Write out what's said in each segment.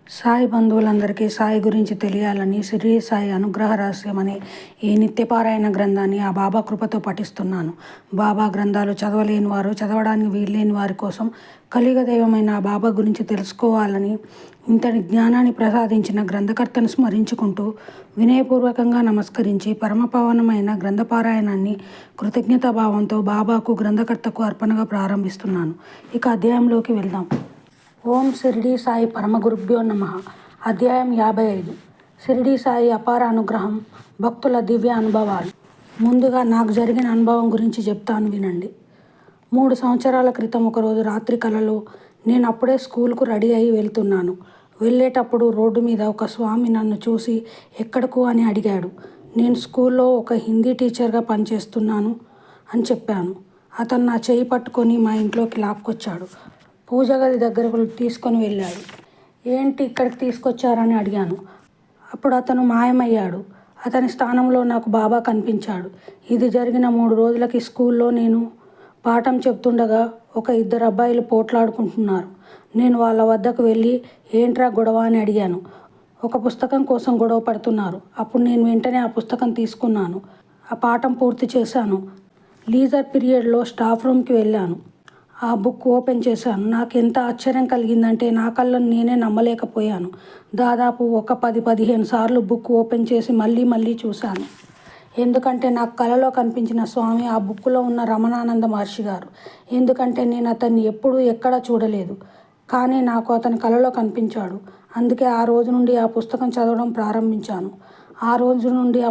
సాయి బంధువులందరికీ సాయి గురించి తెలియాలని షిరిడి సాయి అనుగ్రహ రహస్యం అనే ఈ నిత్యపారాయణ గ్రంథాన్ని ఆ బాబా కృపతో పఠిస్తున్నాను. బాబా గ్రంథాలు చదవలేని వారు, చదవడానికి వీల్లేని వారి కోసం కలియుగ దైవమైన ఆ బాబా గురించి తెలుసుకోవాలని ఇంతటి జ్ఞానాన్ని ప్రసాదించిన గ్రంథకర్తను స్మరించుకుంటూ వినయపూర్వకంగా నమస్కరించి పరమపావనమైన గ్రంథపారాయణాన్ని కృతజ్ఞతాభావంతో బాబాకు గ్రంథకర్తకు అర్పణగా ప్రారంభిస్తున్నాను. ఇక అధ్యాయంలోకి వెళ్దాం. ఓం షిరిడి సాయి పరమ గురుభ్యో నమః. అధ్యాయం 55. షిరిడి సాయి అపార అనుగ్రహం, భక్తుల దివ్య అనుభవాలు. ముందుగా నాకు జరిగిన అనుభవం గురించి చెప్తాను, వినండి. 3 సంవత్సరాల క్రితం ఒకరోజు రాత్రి కలలో నేను అప్పుడే స్కూల్కు రెడీ అయి వెళ్తున్నాను. వెళ్ళేటప్పుడు రోడ్డు మీద ఒక స్వామి నన్ను చూసి ఎక్కడకు అని అడిగాడు. నేను స్కూల్లో ఒక హిందీ టీచర్గా పనిచేస్తున్నాను అని చెప్పాను. అతను నా చేయి పట్టుకొని మా ఇంట్లోకి లాక్కొచ్చాడు. పూజ గది దగ్గరకు తీసుకొని వెళ్ళాడు. ఏంటి ఇక్కడికి తీసుకొచ్చారని అడిగాను. అప్పుడు అతను మాయమయ్యాడు. అతని స్థానంలో నాకు బాబా కనిపించాడు. ఇది జరిగిన 3 రోజులకి స్కూల్లో నేను పాఠం చెప్తుండగా ఒక 2 అబ్బాయిలు పోట్లాడుకుంటున్నారు. నేను వాళ్ళ వద్దకు వెళ్ళి ఏంట్రా గొడవ అని అడిగాను. ఒక పుస్తకం కోసం గొడవ పడుతున్నారు. అప్పుడు నేను వెంటనే ఆ పుస్తకం తీసుకున్నాను. ఆ పాఠం పూర్తి చేశాను. లీజర్ పీరియడ్లో స్టాఫ్ రూమ్కి వెళ్ళాను. ఆ బుక్ ఓపెన్ చేశాను. నాకు ఎంత ఆశ్చర్యం కలిగిందంటే నా కళ్ళను నేనే నమ్మలేకపోయాను. దాదాపు ఒక 10-15 సార్లు బుక్ ఓపెన్ చేసి మళ్ళీ చూశాను. ఎందుకంటే నాకు కలలో కనిపించిన స్వామి ఆ బుక్లో ఉన్న రమణానంద మహర్షి గారు. ఎందుకంటే నేను అతన్ని ఎప్పుడూ ఎక్కడా చూడలేదు, కానీ నాకు అతని కలలో కనిపించాడు. అందుకే ఆ రోజు నుండి ఆ పుస్తకం చదవడం ప్రారంభించాను. ఆ రోజు నుండి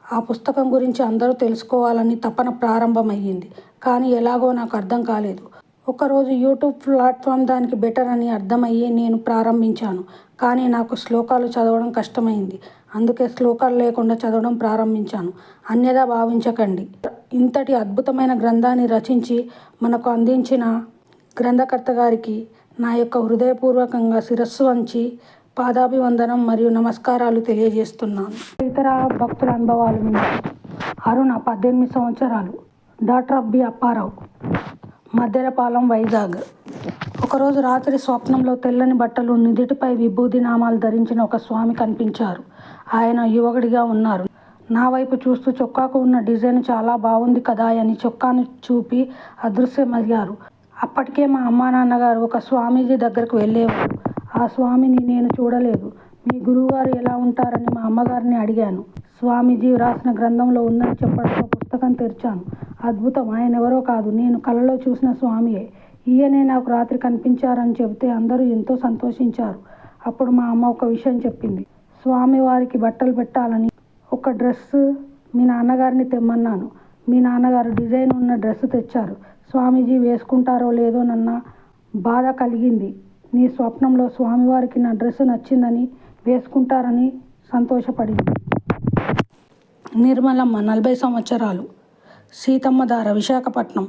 ఆ పుస్తకం గురించి అందరూ తెలుసుకోవాలని తపన ప్రారంభమయ్యింది. కానీ ఎలాగో నాకు అర్థం కాలేదు. ఒకరోజు యూట్యూబ్ ప్లాట్ఫామ్ దానికి బెటర్ అని అర్థమయ్యి నేను ప్రారంభించాను. కానీ నాకు శ్లోకాలు చదవడం కష్టమైంది. అందుకే శ్లోకాలు లేకుండా చదవడం ప్రారంభించాను. అన్యదా భావించకండి. ఇంతటి అద్భుతమైన గ్రంథాన్ని రచించి మనకు అందించిన గ్రంథకర్త గారికి నా యొక్క హృదయపూర్వకంగా శిరస్సు వంచి పాదాభివందనం మరియు నమస్కారాలు తెలియజేస్తున్నాను. ఇతర భక్తుల అనుభవాలు విన్నారు. అరుణ 18 సంవత్సరాలు, డాక్టర్ అబ్బి అప్పారావు, మద్దెలపాలెం, వైజాగ్. ఒకరోజు రాత్రి స్వప్నంలో తెల్లని బట్టలు, నుదిటిపై విభూది నామాలు ధరించిన ఒక స్వామి కనిపించారు. ఆయన యువకుడిగా ఉన్నారు. నా వైపు చూస్తూ చొక్కాకు ఉన్న డిజైన్ చాలా బాగుంది కదా అని చొక్కాను చూపి అదృశ్యమయ్యారు. అప్పటికే మా అమ్మా నాన్నగారు ఒక స్వామీజీ దగ్గరకు వెళ్ళేవారు. ఆ స్వామిని నేను చూడలేదు. మీ గురువుగారు ఎలా ఉంటారని మా అమ్మగారిని అడిగాను. స్వామీజీ వ్రాసిన గ్రంథంలో ఉందని చెప్పడంతో పుస్తకం తెరిచాను. అద్భుతం! ఆయన ఎవరో కాదు, నేను కలలో చూసిన స్వామియే. ఈయనే నాకు రాత్రి కనిపించారని చెబితే అందరూ ఎంతో సంతోషించారు. అప్పుడు మా అమ్మ ఒక విషయం చెప్పింది. స్వామివారికి బట్టలు పెట్టాలని ఒక డ్రెస్సు మీ నాన్నగారిని తెమ్మన్నాను. మీ నాన్నగారు డిజైన్ ఉన్న డ్రెస్సు తెచ్చారు. స్వామీజీ వేసుకుంటారో లేదో నన్న బాధ కలిగింది. నీ స్వప్నంలో స్వామివారికి నా డ్రెస్సు నచ్చిందని వేసుకుంటారని సంతోషపడింది. నిర్మలమ్మ 40 సంవత్సరాలు, సీతమ్మధార, విశాఖపట్నం.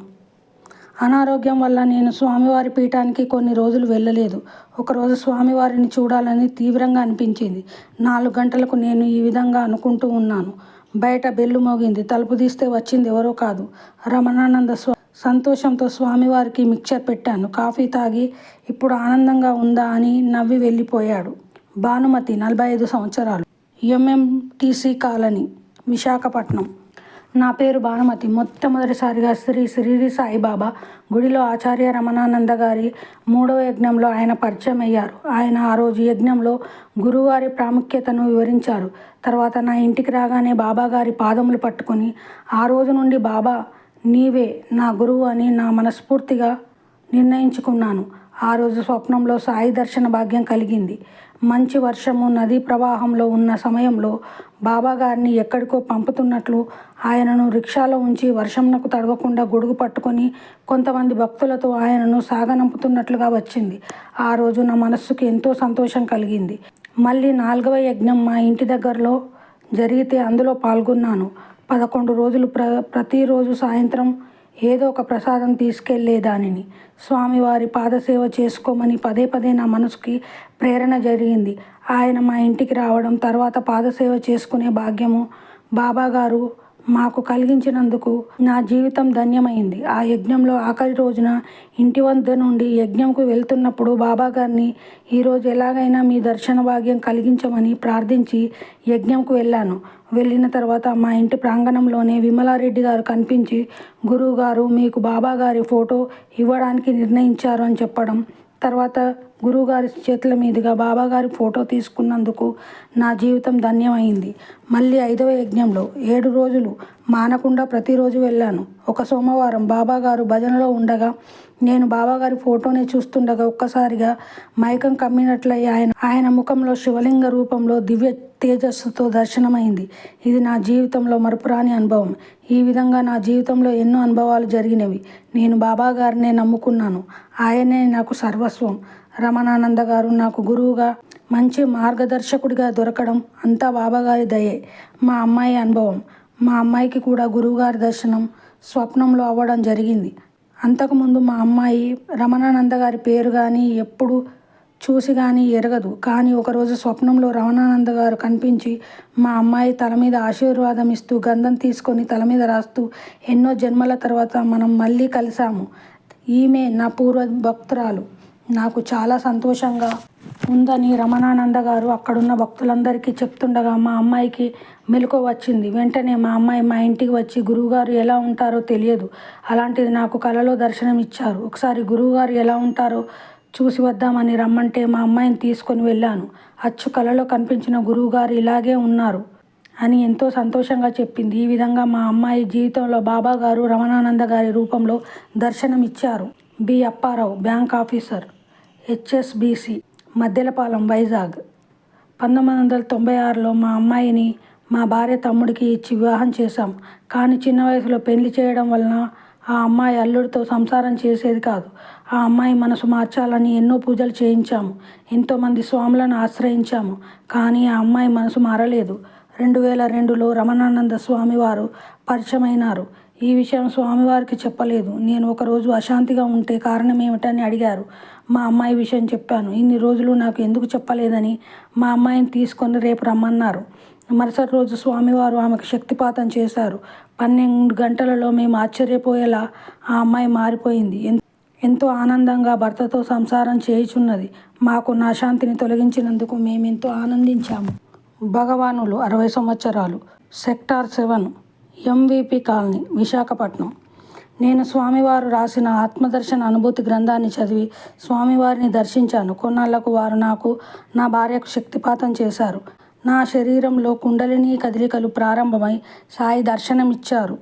అనారోగ్యం వల్ల నేను స్వామివారి పీఠానికి కొన్ని రోజులు వెళ్ళలేదు. ఒకరోజు స్వామివారిని చూడాలని తీవ్రంగా అనిపించింది. 4 గంటలకు నేను ఈ విధంగా అనుకుంటూ ఉన్నాను. బయట బెల్లు మోగింది. తలుపు తీస్తే వచ్చింది ఎవరో కాదు, రమణానంద సంతోషంతో స్వామివారికి మిక్చర్ పెట్టాను. కాఫీ తాగి ఇప్పుడు ఆనందంగా ఉందా అని నవ్వి వెళ్ళిపోయాడు. భానుమతి 45 సంవత్సరాలు, ఎంఎంటీసీ కాలనీ, విశాఖపట్నం. నా పేరు భానుమతి. మొట్టమొదటిసారిగా శ్రీ షిరిడి సాయిబాబా గుడిలో ఆచార్య రమణానంద గారి 3వ యజ్ఞంలో ఆయన పరిచయం అయ్యారు. ఆయన ఆ రోజు యజ్ఞంలో గురువుగారి ప్రాముఖ్యతను వివరించారు. తర్వాత నా ఇంటికి రాగానే బాబా గారి పాదములు పట్టుకొని ఆ రోజు నుండి బాబా నీవే నా గురువు అని నా మనస్ఫూర్తిగా నిర్ణయించుకున్నాను. ఆ రోజు స్వప్నంలో సాయి దర్శన భాగ్యం కలిగింది. మంచి వర్షము, నదీ ప్రవాహంలో ఉన్న సమయంలో బాబా గారిని ఎక్కడికో పంపుతున్నట్లు ఆయనను రిక్షాలో ఉంచి వర్షంనకు తడవకుండా గొడుగు పట్టుకొని కొంతమంది భక్తులతో ఆయనను సాగనంపుతున్నట్లుగా వచ్చింది. ఆ రోజు నా మనస్సుకు ఎంతో సంతోషం కలిగింది. మళ్ళీ 4వ యజ్ఞం మా ఇంటి దగ్గరలో జరిగితే అందులో పాల్గొన్నాను. 11 రోజులు ప్రతిరోజు సాయంత్రం ఏదో ఒక ప్రసాదం తీసుకెళ్లేదానిని. స్వామివారి పాదసేవ చేసుకోమని పదే నా మనసుకి ప్రేరణ జరిగింది. ఆయన మా ఇంటికి రావడం, తర్వాత పాదసేవ చేసుకునే భాగ్యము బాబా గారు మాకు కలిగించినందుకు నా జీవితం ధన్యమైంది. ఆ యజ్ఞంలో ఆఖరి రోజున ఇంటి వద్ద నుండి యజ్ఞంకు వెళ్తున్నప్పుడు బాబాగారిని ఈరోజు ఎలాగైనా మీ దర్శన భాగ్యం కలిగించమని ప్రార్థించి యజ్ఞంకు వెళ్ళాను. వెళ్ళిన తర్వాత మా ఇంటి ప్రాంగణంలోనే విమలారెడ్డి గారు కనిపించి, గురువుగారు మీకు బాబాగారి ఫోటో ఇవ్వడానికి నిర్ణయించారు అని చెప్పడం, తర్వాత గురువుగారి చేతుల మీదుగా బాబాగారి ఫోటో తీసుకున్నందుకు నా జీవితం ధన్యమైంది. మళ్ళీ 5వ యజ్ఞంలో 7 రోజులు మానకుండా ప్రతిరోజు వెళ్ళాను. ఒక సోమవారం బాబాగారు భజనలో ఉండగా నేను బాబాగారి ఫోటోని చూస్తుండగా ఒక్కసారిగా మైకం కమ్మినట్లయి ఆయన ముఖంలో శివలింగ రూపంలో దివ్య తేజస్సుతో దర్శనమైంది. ఇది నా జీవితంలో మరపురాని అనుభవం. ఈ విధంగా నా జీవితంలో ఎన్నో అనుభవాలు జరిగినవి. నేను బాబాగారినే నమ్ముకున్నాను. ఆయనే నాకు సర్వస్వం. రమణానంద గారు నాకు గురువుగా, మంచి మార్గదర్శకుడిగా దొరకడం అంతా బాబాగారి దయే. మా అమ్మాయి అనుభవం. మా అమ్మాయికి కూడా గురువుగారి దర్శనం స్వప్నంలో అవ్వడం జరిగింది. అంతకుముందు మా అమ్మాయి రమణానంద గారి పేరు కానీ ఎప్పుడు చూసి కానీ ఎరగదు. కానీ ఒకరోజు స్వప్నంలో రమణానంద గారు కనిపించి మా అమ్మాయి తల మీద ఆశీర్వాదం ఇస్తూ గంధం తీసుకొని తల మీద రాస్తూ, ఎన్నో జన్మల తర్వాత మనం మళ్ళీ కలిసాము. ఈమె నా పూర్వ భక్తురాలు. నాకు చాలా సంతోషంగా ఉందని రమణానంద గారు అక్కడున్న భక్తులందరికీ చెప్తుండగా మా అమ్మాయికి మెలకువ వచ్చింది. వెంటనే మా అమ్మాయి మా ఇంటికి వచ్చి, గురువుగారు ఎలా ఉంటారో తెలియదు, అలాంటిది నాకు కలలో దర్శనం ఇచ్చారు, ఒకసారి గురువుగారు ఎలా ఉంటారో చూసి వద్దామని రమ్మంటే మా అమ్మాయిని తీసుకొని వెళ్ళాను. అచ్చు కలలో కనిపించిన గురువుగారు ఇలాగే ఉన్నారు అని ఎంతో సంతోషంగా చెప్పింది. ఈ విధంగా మా అమ్మాయి జీవితంలో బాబా గారు రమణానంద గారి రూపంలో దర్శనం ఇచ్చారు. B Apparao, bank officer, HSBC, Maddelapalem, Vizag. 1996లో మా అమ్మాయిని మా భార్య తమ్ముడికి ఇచ్చి వివాహం చేశాం. కానీ చిన్న వయసులో పెళ్లి చేయడం వలన ఆ అమ్మాయి అల్లుడితో సంసారం చేసేది కాదు. ఆ అమ్మాయి మనసు మార్చాలని ఎన్నో పూజలు చేయించాము, ఎంతోమంది స్వాములను ఆశ్రయించాము. కానీ ఆ అమ్మాయి మనసు మారలేదు. 2002లో రమణానంద స్వామివారు పరిచయమైనారు. ఈ విషయం స్వామివారికి చెప్పలేదు. నేను ఒకరోజు అశాంతిగా ఉంటే కారణం ఏమిటని అడిగారు. మా అమ్మాయి విషయం చెప్పాను. ఇన్ని రోజులు నాకు ఎందుకు చెప్పలేదని మా అమ్మాయిని తీసుకొని రేపు రమ్మన్నారు. మరుసటి రోజు స్వామివారు ఆమెకు శక్తిపాతం చేశారు. 12 గంటలలో మేము ఆశ్చర్యపోయేలా ఆ అమ్మాయి మారిపోయింది. ఎంతో ఆనందంగా భర్తతో సంసారం చేయుచున్నది. మాకున్న అశాంతిని తొలగించినందుకు మేమెంతో ఆనందించాము. భగవానులు 60 సంవత్సరాలు. Sector 7, MVP colony, Visakhapatnam. నేను స్వామివారు రాసిన ఆత్మదర్శన అనుభూతి గ్రంథాన్ని చదివి స్వామివారిని దర్శించాను. కొన్నాళ్లకు వారు నాకు, నా భార్యకు శక్తిపాతం చేశారు. నా శరీరంలో కుండలిని కదలికలు ప్రారంభమై సాయి దర్శనమిచ్చారు.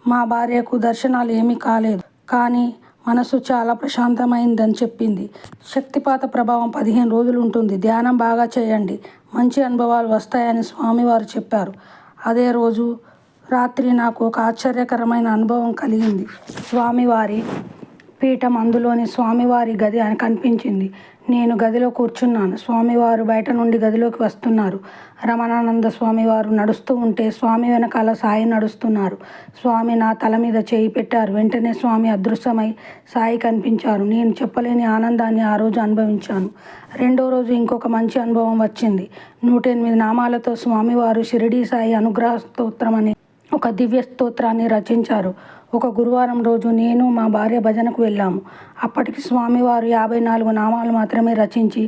మా భార్యకు దర్శనాలు ఏమీ కాలేదు, కానీ మనసు చాలా ప్రశాంతమైందని చెప్పింది. శక్తిపాత ప్రభావం 15 రోజులు ఉంటుంది. ధ్యానం బాగా చేయండి, మంచి అనుభవాలు వస్తాయని స్వామివారు చెప్పారు. అదే రోజు రాత్రి నాకు ఒక ఆశ్చర్యకరమైన అనుభవం కలిగింది. స్వామివారి పీఠం, అందులోని స్వామివారి గది అని కనిపించింది. నేను గదిలో కూర్చున్నాను. స్వామివారు బయట నుండి గదిలోకి వస్తున్నారు. రమణానంద స్వామివారు నడుస్తూ ఉంటే స్వామి వెనకాల సాయి నడుస్తున్నారు. స్వామి నా తల మీద చేయి పెట్టారు. వెంటనే స్వామి అదృశ్యమై సాయి కనిపించారు. నేను చెప్పలేని ఆనందాన్ని ఆ రోజు అనుభవించాను. రెండో రోజు ఇంకొక మంచి అనుభవం వచ్చింది. 108 నామాలతో స్వామివారు షిరిడీ సాయి అనుగ్రహ స్తోత్రం అనే ఒక దివ్య స్తోత్రాన్ని రచించారు. ఒక గురువారం రోజు నేను మా భార్య భజనకు వెళ్ళాము. అప్పటికి స్వామివారు 54 నామాలు మాత్రమే రచించి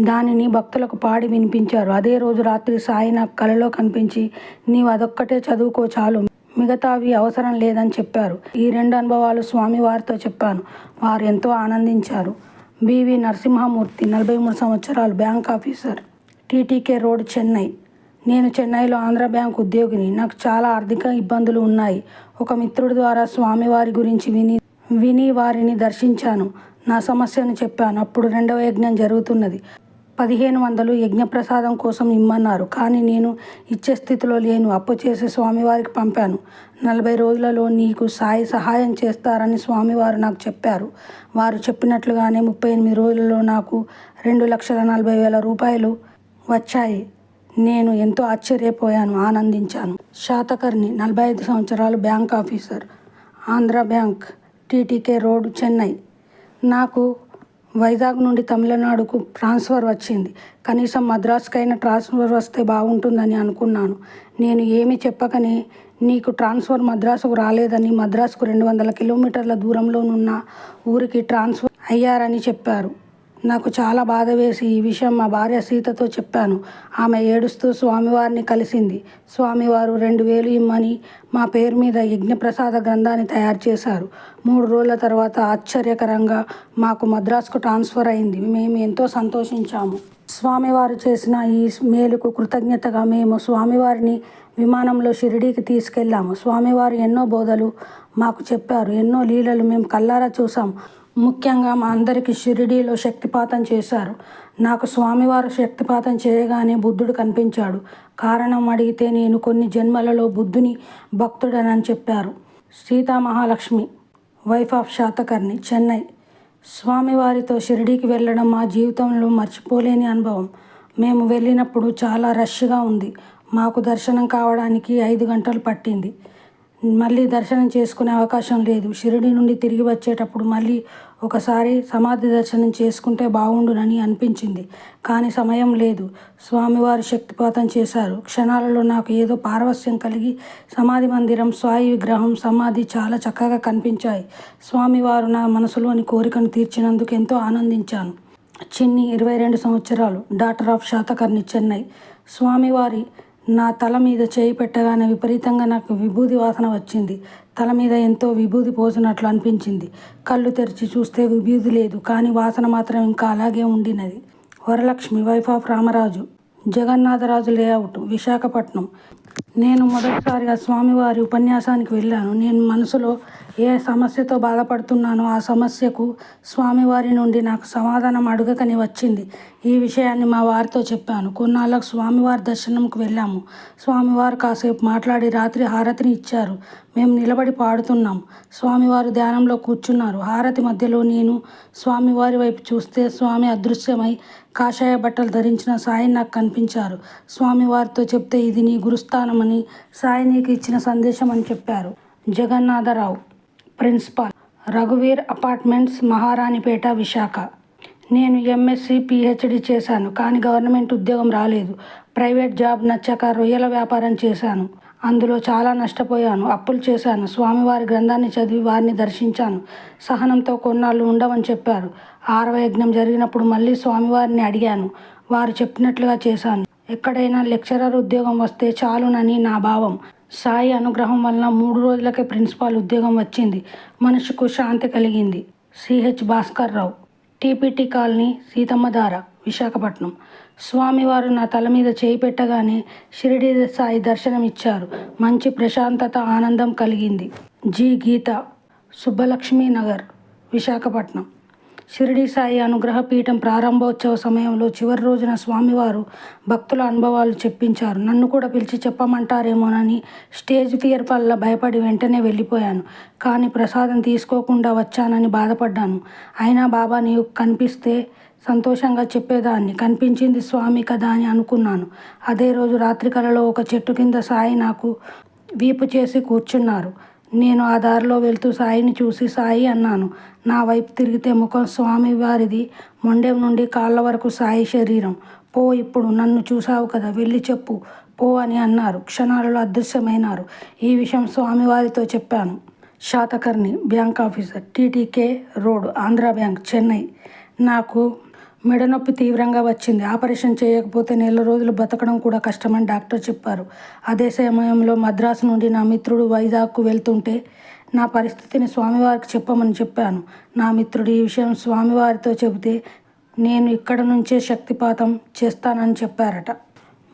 దానిని భక్తులకు పాడి వినిపించారు. అదే రోజు రాత్రి సాయి నాకు కలలో కనిపించి, నీవు అదొక్కటే చదువుకో చాలు, మిగతావి అవసరం లేదని చెప్పారు. ఈ 2 అనుభవాలు స్వామివారితో చెప్పాను. వారు ఎంతో ఆనందించారు. బివి నరసింహమూర్తి, 43 సంవత్సరాలు, bank officer, TTK road, Chennai. నేను చెన్నైలో ఆంధ్ర బ్యాంక్ ఉద్యోగిని. నాకు చాలా ఆర్థిక ఇబ్బందులు ఉన్నాయి. ఒక మిత్రుడి ద్వారా స్వామివారి గురించి విని వారిని దర్శించాను. నా సమస్యను చెప్పాను. అప్పుడు 2వ యజ్ఞం జరుగుతున్నది. 1500 యజ్ఞప్రసాదం కోసం ఇమ్మన్నారు. కానీ నేను ఇచ్చే స్థితిలో లేను. అప్పు చేసి స్వామివారికి పంపాను. 40 రోజులలో నీకు సాయి సహాయం చేస్తారని స్వామివారు నాకు చెప్పారు. వారు చెప్పినట్లుగానే 38 రోజులలో నాకు 2,40,000 రూపాయలు వచ్చాయి. నేను ఎంతో ఆశ్చర్యపోయాను, ఆనందించాను. శాతకర్ణి, 45 సంవత్సరాలు, bank officer, Andhra bank, TTK road, Chennai. నాకు వైజాగ్ నుండి తమిళనాడుకు ట్రాన్స్ఫర్ వచ్చింది. కనీసం మద్రాసుకైనా ట్రాన్స్ఫర్ వస్తే బాగుంటుందని అనుకున్నాను. నేను ఏమీ చెప్పకనే నీకు ట్రాన్స్ఫర్ మద్రాసుకు రాలేదని, మద్రాసుకు 200 కిలోమీటర్ల దూరంలోనున్న ఊరికి ట్రాన్స్ఫర్ అయ్యారని చెప్పారు. నాకు చాలా బాధ వేసి ఈ విషయం మా భార్య సీతతో చెప్పాను. ఆమె ఏడుస్తూ స్వామివారిని కలిసింది. స్వామివారు 2000 ఇమ్మని మా పేరు మీద యజ్ఞప్రసాద గ్రంథాన్ని తయారు చేశారు. 3 రోజుల తర్వాత ఆశ్చర్యకరంగా మాకు మద్రాసుకు ట్రాన్స్ఫర్ అయింది. మేము ఎంతో సంతోషించాము. స్వామివారు చేసిన ఈ మేలుకు కృతజ్ఞతగా మేము స్వామివారిని విమానంలో షిరిడీకి తీసుకెళ్ళాము. స్వామివారు ఎన్నో బోధలు మాకు చెప్పారు. ఎన్నో లీలలు మేము కళ్ళారా చూసాం. ముఖ్యంగా మా అందరికీ షిరిడీలో శక్తిపాతం చేశారు. నాకు స్వామివారు శక్తిపాతం చేయగానే బుద్ధుడు కనిపించాడు. కారణం అడిగితే నేను కొన్ని జన్మలలో బుద్ధుని భక్తుడనని చెప్పారు. Sitamahalakshmi, wife of Satakarni, Chennai. స్వామివారితో షిరిడీకి వెళ్ళడం మా జీవితంలో మర్చిపోలేని అనుభవం. మేము వెళ్ళినప్పుడు చాలా రష్గా ఉంది. మాకు దర్శనం కావడానికి 5 గంటలు పట్టింది. మళ్ళీ దర్శనం చేసుకునే అవకాశం లేదు. షిరిడి నుండి తిరిగి వచ్చేటప్పుడు మళ్ళీ ఒకసారి సమాధి దర్శనం చేసుకుంటే బాగుండునని అనిపించింది. కానీ సమయం లేదు. స్వామివారు శక్తిపాతం చేశారు. క్షణాలలో నాకు ఏదో పారవస్యం కలిగి సమాధి మందిరం, స్వామి విగ్రహం, సమాధి చాలా చక్కగా కనిపించాయి. స్వామివారు నా మనసులోని కోరికను తీర్చినందుకు ఎంతో ఆనందించాను. చిన్ని, 22 సంవత్సరాలు, డాటర్ ఆఫ్ శాతకర్ణి, చెన్నై. స్వామివారి నా తల మీద చేయి పెట్టగానే విపరీతంగా నాకు విభూది వాసన వచ్చింది. తల మీద ఎంతో విభూది పోసినట్లు అనిపించింది. కళ్ళు తెరిచి చూస్తే విభూది లేదు, కానీ వాసన మాత్రం ఇంకా అలాగే ఉండినది. Varalakshmi, wife of Ramaraju, Jagannatharaju layout, Visakhapatnam. నేను మొదటిసారిగా స్వామివారి ఉపన్యాసానికి వెళ్ళాను. నేను మనసులో ఏ సమస్యతో బాధపడుతున్నానో ఆ సమస్యకు స్వామివారి నుండి నాకు సమాధానం అడగకని వచ్చింది. ఈ విషయాన్ని మా వారితో చెప్పాను. కొన్నాళ్ళకు స్వామివారి దర్శనంకు వెళ్ళాము. స్వామివారు కాసేపు మాట్లాడి రాత్రి హారతిని ఇచ్చారు. మేము నిలబడి పాడుతున్నాం. స్వామివారు ధ్యానంలో కూర్చున్నారు. హారతి మధ్యలో నేను స్వామివారి వైపు చూస్తే స్వామి అదృశ్యమై కాషాయ బట్టలు ధరించిన సాయి నాకు కనిపించారు. స్వామివారితో చెప్తే ఇది నీ గురుస్థానమని, సాయి నీకు ఇచ్చిన సందేశం అని చెప్పారు. జగన్నాథరావు, ప్రిన్సిపాల్, రఘువీర్ అపార్ట్మెంట్స్, మహారాణిపేట, విశాఖ. నేను ఎంఎస్సి, పిహెచ్డి చేశాను, కానీ గవర్నమెంట్ ఉద్యోగం రాలేదు. ప్రైవేట్ జాబ్ నచ్చక రొయ్యల వ్యాపారం చేశాను. అందులో చాలా నష్టపోయాను. అప్పులు చేశాను. స్వామివారి గ్రంథాన్ని చదివి వారిని దర్శించాను. సహనంతో కొన్నాళ్ళు ఉండమని చెప్పారు. 6వ యజ్ఞం జరిగినప్పుడు మళ్ళీ స్వామివారిని అడిగాను. వారు చెప్పినట్లుగా చేశాను. ఎక్కడైనా లెక్చరర్ ఉద్యోగం వస్తే చాలునని నా భావం. సాయి అనుగ్రహం వలన 3 రోజులకే ప్రిన్సిపాల్ ఉద్యోగం వచ్చింది. మనసుకు శాంతి కలిగింది. CH Bhaskar Rao, TPT colony, Seethammadhara, Visakhapatnam. స్వామివారు నా తల మీద చేయి పెట్టగానే షిరిడి సాయి దర్శనం ఇచ్చారు. మంచి ప్రశాంతత, ఆనందం కలిగింది. జి గీత, సుబ్బలక్ష్మి నగర్, విశాఖపట్నం. షిరిడి సాయి అనుగ్రహ పీఠం ప్రారంభోత్సవ సమయంలో చివరి రోజున స్వామివారు భక్తుల అనుభవాలు చెప్పించారు. నన్ను కూడా పిలిచి చెప్పమంటారేమోనని స్టేజ్ ఫియర్ వల్ల భయపడి వెంటనే వెళ్ళిపోయాను. కానీ ప్రసాదం తీసుకోకుండా వచ్చానని బాధపడ్డాను. అయినా బాబా నీవు కనిపిస్తే సంతోషంగా చెప్పేదాన్ని. కనిపించింది స్వామి కదా అని అనుకున్నాను. అదే రోజు రాత్రి కలలో ఒక చెట్టు కింద సాయి నాకు వీపు చేసి కూర్చున్నారు. నేను ఆ దారిలో వెళ్తూ సాయిని చూసి సాయి అన్నాను. నా వైపు తిరిగితే ముఖం స్వామివారిది. మొండెం నుండి కాళ్ళ వరకు సాయి శరీరం. పో, ఇప్పుడు నన్ను చూసావు కదా, వెళ్ళి చెప్పు పో అని అన్నారు. క్షణాలలో అదృశ్యమైనారు. ఈ విషయం స్వామివారితో చెప్పాను. Satakarni, bank officer, TTK road, Andhra bank, Chennai. నాకు మెడనొప్పి తీవ్రంగా వచ్చింది. ఆపరేషన్ చేయకపోతే 1 రోజులు బతకడం కూడా కష్టమని డాక్టర్ చెప్పారు. అదే సమయంలో మద్రాసు నుండి నా మిత్రుడు వైజాగ్కు వెళ్తుంటే నా పరిస్థితిని స్వామివారికి చెప్పమని చెప్పాను. నా మిత్రుడు ఈ విషయం స్వామివారితో చెబితే నేను ఇక్కడ నుంచే శక్తిపాతం చేస్తానని చెప్పారట.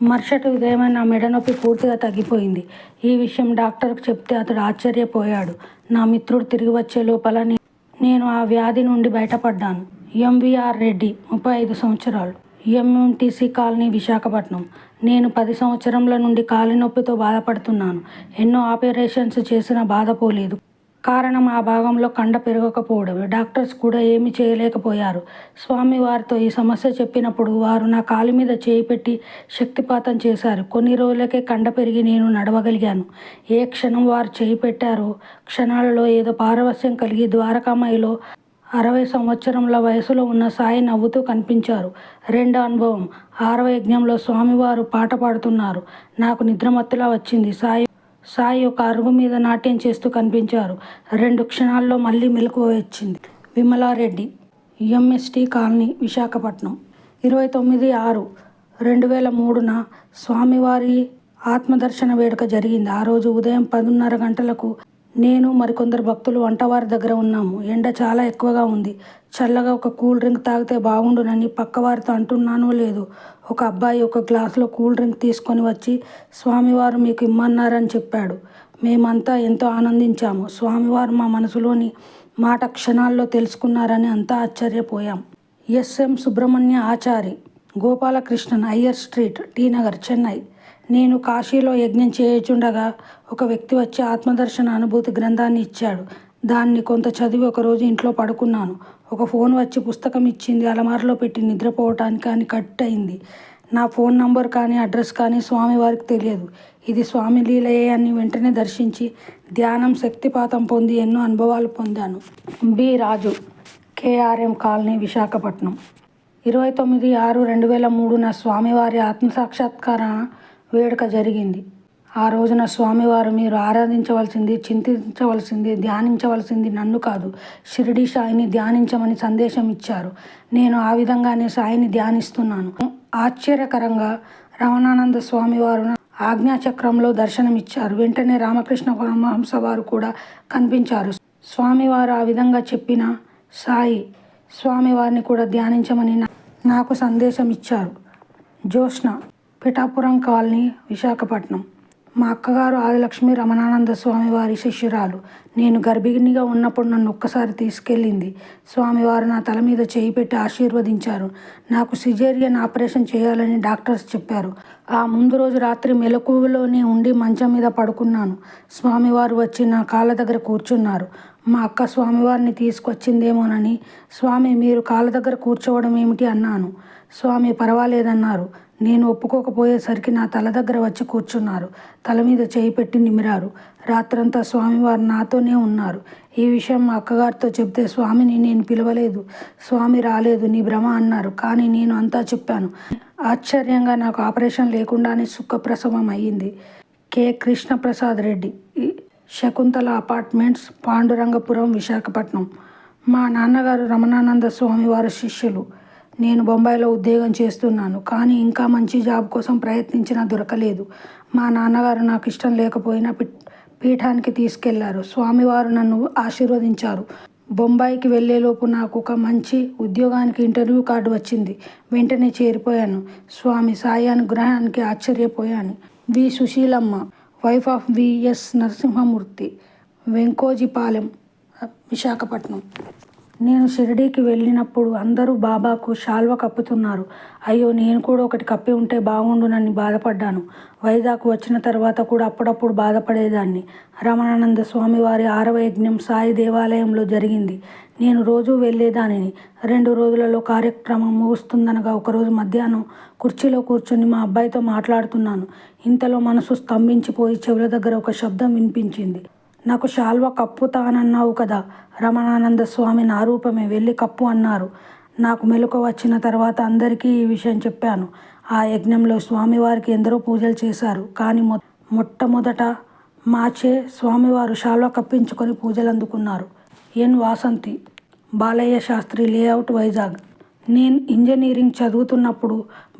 మరుసటి ఉదయమే నా మెడనొప్పి పూర్తిగా తగ్గిపోయింది. ఈ విషయం డాక్టర్కి చెప్తే అతడు ఆశ్చర్యపోయాడు. నా మిత్రుడు తిరిగి వచ్చే లోపల నేను ఆ వ్యాధి నుండి బయటపడ్డాను. ఎంవీఆర్ రెడ్డి, 35 సంవత్సరాలు, ఎంఎంటీసీ కాలనీ, విశాఖపట్నం. నేను 10 సంవత్సరంల నుండి కాలి నొప్పితో బాధపడుతున్నాను. ఎన్నో ఆపరేషన్స్ చేసినా బాధపోలేదు. కారణం ఆ భాగంలో కండ పెరగకపోవడమే. డాక్టర్స్ కూడా ఏమీ చేయలేకపోయారు. స్వామివారితో ఈ సమస్య చెప్పినప్పుడు వారు నా కాలి మీద చేయి పెట్టి శక్తిపాతం చేశారు. కొన్ని రోజులకే కండ పెరిగి నేను నడవగలిగాను. ఏ క్షణం వారు చేయి పెట్టారో క్షణాలలో ఏదో పారవస్యం కలిగి ద్వారకామాయిలో 60 సంవత్సరముల వయసులో ఉన్న సాయి నవ్వుతూ కనిపించారు. 2వ అనుభవం, 6వ యజ్ఞంలో స్వామివారు పాట పాడుతున్నారు. నాకు నిద్రమత్తులా వచ్చింది. సాయి ఒక అరుగు మీద నాట్యం చేస్తూ కనిపించారు. 2 క్షణాల్లో మళ్ళీ మెలకువ వచ్చింది. Vimalareddy, MST colony, Visakhapatnam. 29/6/2003న స్వామివారి ఆత్మదర్శన వేడుక జరిగింది. ఆ రోజు ఉదయం 10:30 గంటలకు నేను మరికొందరు భక్తులు వంటవారి దగ్గర ఉన్నాము. ఎండ చాలా ఎక్కువగా ఉంది. చల్లగా ఒక కూల్ డ్రింక్ తాగితే బాగుండునని పక్కవారితో అంటున్నానో లేదో ఒక అబ్బాయి ఒక గ్లాసులో కూల్ డ్రింక్ తీసుకొని వచ్చి స్వామివారు మీకు ఇమ్మన్నారని చెప్పాడు. మేమంతా ఎంతో ఆనందించాము. స్వామివారు మా మనసులోని మాట క్షణాల్లో తెలుసుకున్నారని అంతా ఆశ్చర్యపోయాం. SM Subrahmanya Achari, Gopalakrishnan Iyer street, T Nagar, Chennai. నేను కాశీలో యజ్ఞం చేయుచుండగా ఒక వ్యక్తి వచ్చి ఆత్మదర్శన అనుభూతి గ్రంథాన్ని ఇచ్చాడు. దాన్ని కొంత చదివి ఒకరోజు ఇంట్లో పడుకున్నాను. ఒక ఫోన్ వచ్చి పుస్తకం ఇచ్చింది. అలమారలో పెట్టి నిద్రపోవటానికి అని కట్ అయింది. నా ఫోన్ నంబర్ కానీ అడ్రస్ కానీ స్వామివారికి తెలియదు. ఇది స్వామి లీలయే అని వెంటనే దర్శించి ధ్యానం శక్తిపాతం పొంది ఎన్నో అనుభవాలు పొందాను. బి రాజు, కేఆర్ఎం కాలనీ, విశాఖపట్నం. 29/6/2003న స్వామివారి ఆత్మసాక్షాత్కార వేడుక జరిగింది. ఆ రోజున స్వామివారు మీరు ఆరాధించవలసింది, చింతించవలసింది, ధ్యానించవలసింది నన్ను కాదు, షిరిడి సాయిని ధ్యానించమని సందేశం ఇచ్చారు. నేను ఆ విధంగానే సాయిని ధ్యానిస్తున్నాను. ఆశ్చర్యకరంగా రమణానంద స్వామివారు ఆజ్ఞాచక్రంలో దర్శనమిచ్చారు. వెంటనే రామకృష్ణ పరమహంస వారు కూడా కనిపించారు. స్వామివారు ఆ విధంగా చెప్పిన సాయి స్వామివారిని కూడా ధ్యానించమని నాకు సందేశం ఇచ్చారు. జ్యోత్స్న, పిఠాపురం కాలనీ, విశాఖపట్నం. మా అక్కగారు ఆదిలక్ష్మి రమణానంద స్వామివారి శిష్యురాలు. నేను గర్భిణిగా ఉన్నప్పుడు నన్ను ఒక్కసారి తీసుకెళ్ళింది. స్వామివారు నా తల మీద చేయి పెట్టి ఆశీర్వదించారు. నాకు సిజేరియన్ ఆపరేషన్ చేయాలని డాక్టర్స్ చెప్పారు. ఆ ముందు రోజు రాత్రి మెలకువలోనే ఉండి మంచం మీద పడుకున్నాను. స్వామివారు వచ్చి నా కాళ్ళ దగ్గర కూర్చున్నారు. మా అక్క స్వామివారిని తీసుకొచ్చిందేమోనని, స్వామి మీరు కాళ్ళ దగ్గర కూర్చోవడం ఏమిటి అన్నాను. స్వామి పర్వాలేదన్నారు. నేను ఒప్పుకోకపోయేసరికి నా తల దగ్గర వచ్చి కూర్చున్నారు. తల మీద చేయి పెట్టి నిమిరారు. రాత్రంతా స్వామివారు నాతోనే ఉన్నారు. ఈ విషయం మా అక్కగారితో చెప్తే స్వామిని నేను పిలవలేదు, స్వామి రాలేదు, నీ భ్రమ అన్నారు. కానీ నేను అంతా చెప్పాను. ఆశ్చర్యంగా నాకు ఆపరేషన్ లేకుండానే సుఖప్రసవం అయ్యింది. K Krishnaprasad Reddy, Shakuntala apartments, Pandurangapuram, Visakhapatnam. మా నాన్నగారు రమణానంద స్వామివారి శిష్యులు. నేను బొంబాయిలో ఉద్యోగం చేస్తున్నాను. కానీ ఇంకా మంచి జాబ్ కోసం ప్రయత్నించినా దొరకలేదు. మా నాన్నగారు నాకు ఇష్టం లేకపోయినా పీఠానికి తీసుకెళ్లారు. స్వామివారు నన్ను ఆశీర్వదించారు. బొంబాయికి వెళ్లేలోపు నాకు ఒక మంచి ఉద్యోగానికి ఇంటర్వ్యూ కార్డు వచ్చింది. వెంటనే చేరిపోయాను. స్వామి సాయి అనుగ్రహానికి ఆశ్చర్యపోయాను. V Sushilamma, wife of VS Narasimhamurthy, Venkojipalem, Visakhapatnam. నేను షిరిడీకి వెళ్ళినప్పుడు అందరూ బాబాకు శాల్వ కప్పుతున్నారు. అయ్యో నేను కూడా ఒకటి కప్పి ఉంటే బాగుండునని బాధపడ్డాను. వైజాగ్ వచ్చిన తర్వాత కూడా అప్పుడప్పుడు బాధపడేదాన్ని. రమణానంద స్వామివారి 6వ యజ్ఞం సాయి దేవాలయంలో జరిగింది. నేను రోజూ వెళ్ళేదానిని. 2 రోజులలో కార్యక్రమం ముగుస్తుందనగా ఒకరోజు మధ్యాహ్నం కుర్చీలో కూర్చొని మా అబ్బాయితో మాట్లాడుతున్నాను. ఇంతలో మనసు స్తంభించిపోయి చెవుల దగ్గర ఒక శబ్దం వినిపించింది. నాకు శాల్వ కప్పుతానన్నావు కదా, రమణానంద స్వామి నా రూపమే, వెళ్ళి కప్పు అన్నారు. నాకు మెలకువ వచ్చిన తర్వాత అందరికీ ఈ విషయం చెప్పాను. ఆ యజ్ఞంలో స్వామివారికి ఎందరో పూజలు చేశారు. కానీ మొట్టమొదట మాచే స్వామివారు శాల్వ కప్పించుకొని పూజలు అందుకున్నారు. ఎన్ వాసంతి, బాలయ్య శాస్త్రి లేఅవుట్, వైజాగ్. నేను ఇంజనీరింగ్ చదువుతున్నప్పుడు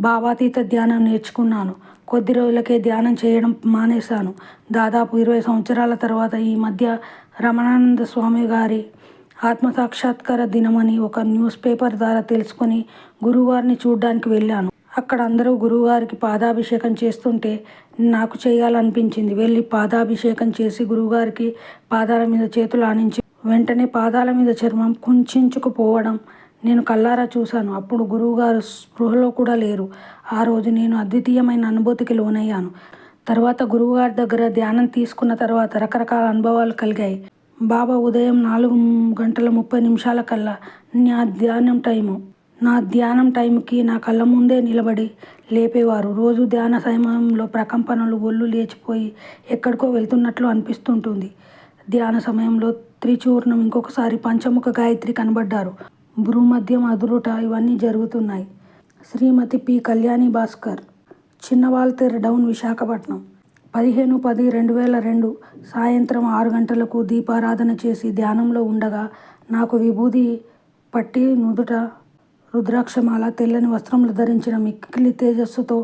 భావాతీత ధ్యానం నేర్చుకున్నాను. కొద్ది రోజులకే ధ్యానం చేయడం మానేశాను. దాదాపు 20 సంవత్సరాల తర్వాత ఈ మధ్య రమణానంద స్వామి గారి ఆత్మసాక్షాత్కార దినమని ఒక న్యూస్ పేపర్ ద్వారా తెలుసుకొని గురువుగారిని చూడ్డానికి వెళ్ళాను. అక్కడ అందరూ గురువుగారికి పాదాభిషేకం చేస్తుంటే నాకు చేయాలనిపించింది. వెళ్ళి పాదాభిషేకం చేసి గురువుగారికి పాదాల మీద చేతులు ఆనించి వెంటనే పాదాల మీద చర్మం కుంచుకుపోవడం నేను కళ్ళారా చూశాను. అప్పుడు గురువుగారు స్పృహలో కూడా లేరు. ఆ రోజు నేను అద్వితీయమైన అనుభూతికి లోనయ్యాను. తర్వాత గురువుగారి దగ్గర ధ్యానం తీసుకున్న తర్వాత రకరకాల అనుభవాలు కలిగాయి. బాబా ఉదయం 4:30 కల్లా నా ధ్యానం టైంకి నా కళ్ళ ముందే నిలబడి లేపేవారు. రోజు ధ్యాన సమయంలో ప్రకంపనలు, ఒళ్ళు లేచిపోయి ఎక్కడికో వెళ్తున్నట్లు అనిపిస్తుంటుంది. ధ్యాన సమయంలో త్రిచూర్ణం, ఇంకొకసారి పంచముఖ గాయత్రి కనబడ్డారు. భ్రూమధ్యం అదురుట, ఇవన్నీ జరుగుతున్నాయి. శ్రీమతి పి కళ్యాణి భాస్కర్, చిన్నవాల్తేరు డౌన్, విశాఖపట్నం. 15/10/2002 సాయంత్రం 6 గంటలకు దీపారాధన చేసి ధ్యానంలో ఉండగా నాకు విభూది పట్టి నుదుట రుద్రాక్షమాల తెల్లని వస్త్రములు ధరించిన మిక్కిలి తేజస్సుతో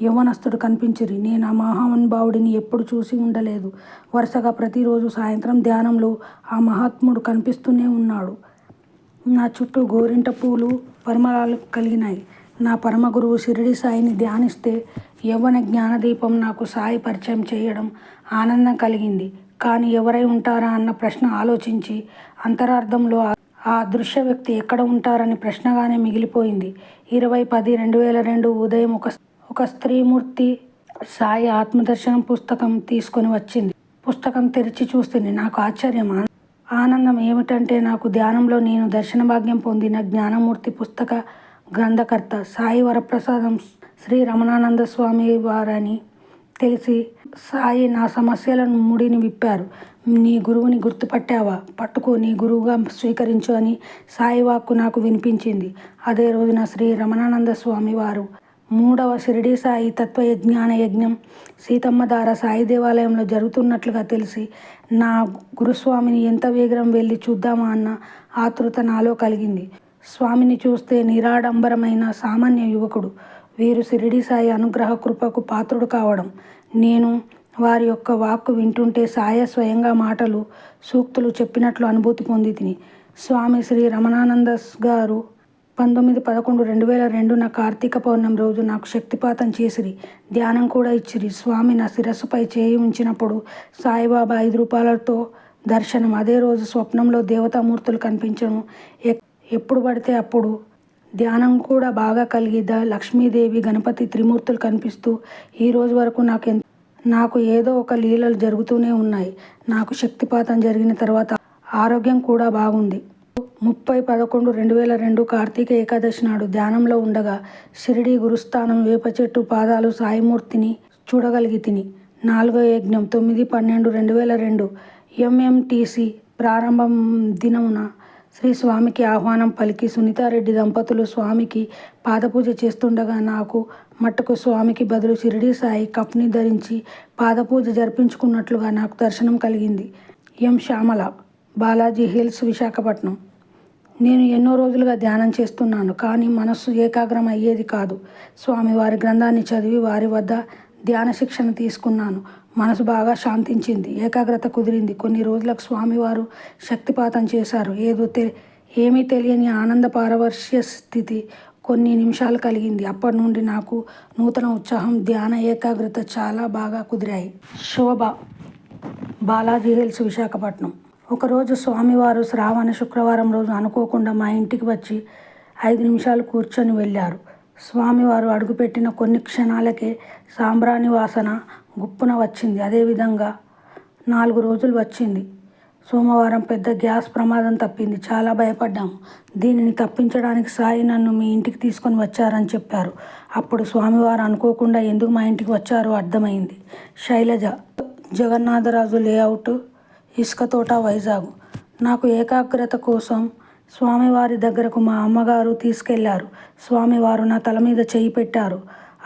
యవ్వనస్తుడు కనిపించిరి. నేను ఆ మహానుభావుడిని ఎప్పుడు చూసి ఉండలేదు. వరుసగా ప్రతిరోజు సాయంత్రం ధ్యానంలో ఆ మహాత్ముడు కనిపిస్తూనే ఉన్నాడు. నా చుట్టూ గోరింట పూలు పరిమళాలు కలిగినాయి. నా పరమ గురువు షిరిడి సాయిని ధ్యానిస్తే యవ్వన జ్ఞానదీపం నాకు సాయి పరిచయం చేయడం ఆనందం కలిగింది. కానీ ఎవరై ఉంటారా అన్న ప్రశ్న ఆలోచించి అంతరార్థంలో ఆ అదృశ్య వ్యక్తి ఎక్కడ ఉంటారని ప్రశ్నగానే మిగిలిపోయింది. 20/10/2002 ఉదయం ఒక స్త్రీమూర్తి సాయి ఆత్మదర్శనం పుస్తకం తీసుకొని వచ్చింది. పుస్తకం తెరిచి చూస్తుంది. నాకు ఆశ్చర్యం, ఆనందం ఏమిటంటే నాకు ధ్యానంలో నేను దర్శన భాగ్యం పొందిన జ్ఞానమూర్తి పుస్తక గ్రంథకర్త సాయి వరప్రసాదం శ్రీ రమణానంద స్వామి వారని తెలిసి సాయి నా సమస్యలను ముడిని విప్పారు. నీ గురువుని గుర్తుపట్టావా? పట్టుకో, నీ గురువుగా స్వీకరించు అని సాయి వాక్కు నాకు వినిపించింది. అదే రోజున శ్రీ రమణానంద స్వామి వారు 3వ షిరిడి సాయి తత్వజ్ఞాన యజ్ఞం సీతమ్మధార సాయి దేవాలయంలో జరుగుతున్నట్లుగా తెలిసి నా గురుస్వామిని ఎంత వేగం వెళ్ళి చూద్దామా అన్న ఆతృత నాలో కలిగింది. స్వామిని చూస్తే నిరాడంబరమైన సామాన్య యువకుడు. వీరు షిరిడి సాయి అనుగ్రహ కృపకు పాత్రుడు కావడం, నేను వారి యొక్క వాక్కు వింటుంటే సాయ స్వయంగా మాటలు సూక్తులు చెప్పినట్లు అనుభూతి పొంది తిని. స్వామి శ్రీ రమణానంద గారు 19/11/2002 కార్తీక పౌర్ణమి రోజు నాకు శక్తిపాతం చేసిరి. ధ్యానం కూడా ఇచ్చిరి. స్వామి నా శిరస్సుపై చేయి ఉంచినప్పుడు సాయిబాబా 5 రూపాయలతో దర్శనం. అదే రోజు స్వప్నంలో దేవతామూర్తులు కనిపించడం, ఎప్పుడు పడితే అప్పుడు ధ్యానం కూడా బాగా కలిగి లక్ష్మీదేవి గణపతి త్రిమూర్తులు కనిపిస్తూ ఈ రోజు వరకు నాకు ఏదో ఒక లీలలు జరుగుతూనే ఉన్నాయి. నాకు శక్తిపాతం జరిగిన తర్వాత ఆరోగ్యం కూడా బాగుంది. 30/11/2002 కార్తీక ఏకాదశి నాడు ధ్యానంలో ఉండగా షిరిడి గురుస్థానం వేప చెట్టు పాదాలు సాయిమూర్తిని చూడగలిగి తిని. 4వ యజ్ఞం 9/12/2002 ఎంఎంటీసీ ప్రారంభం దినమున శ్రీ స్వామికి ఆహ్వానం పలికి సునీతారెడ్డి దంపతులు స్వామికి పాదపూజ చేస్తుండగా నాకు మట్టుకు స్వామికి బదులు షిరిడి సాయి కప్ని ధరించి పాదపూజ జరిపించుకున్నట్లుగా నాకు దర్శనం కలిగింది. ఎం శ్యామల, బాలాజీ హిల్స్, విశాఖపట్నం. నేను ఎన్నో రోజులుగా ధ్యానం చేస్తున్నాను, కానీ మనస్సు ఏకాగ్రం అయ్యేది కాదు. స్వామివారి గ్రంథాన్ని చదివి వారి వద్ద ధ్యాన శిక్షణ తీసుకున్నాను. మనసు బాగా శాంతించింది, ఏకాగ్రత కుదిరింది. కొన్ని రోజులకు స్వామివారు శక్తిపాతం చేశారు. ఏమీ తెలియని ఆనంద పారవశ్య స్థితి కొన్ని నిమిషాలు కలిగింది. అప్పటి నుండి నాకు నూతన ఉత్సాహం, ధ్యాన ఏకాగ్రత చాలా బాగా కుదిరాయి. శోభ, బాలాజీ హిల్స్, విశాఖపట్నం. ఒకరోజు స్వామివారు శ్రావణ శుక్రవారం రోజు అనుకోకుండా మా ఇంటికి వచ్చి 5 నిమిషాలు కూర్చొని వెళ్ళారు. స్వామివారు అడుగుపెట్టిన కొన్ని క్షణాలకే సాంబ్రాణి వాసన గుప్పున వచ్చింది. అదేవిధంగా 4 రోజులు వచ్చింది. సోమవారం పెద్ద గ్యాస్ ప్రమాదం తప్పింది. చాలా భయపడ్డాము. దీనిని తప్పించడానికి సాయి నన్ను మీ ఇంటికి తీసుకొని వచ్చారని చెప్పారు. అప్పుడు స్వామివారు అనుకోకుండా ఎందుకు మా ఇంటికి వచ్చారో అర్థమైంది. శైలజ, జగన్నాథరాజు లేఅవుట్, ఇసుక తోట, వైజాగ్. నాకు ఏకాగ్రత కోసం స్వామివారి దగ్గరకు మా అమ్మగారు తీసుకెళ్లారు. స్వామివారు నా తల మీద చేయి పెట్టారు.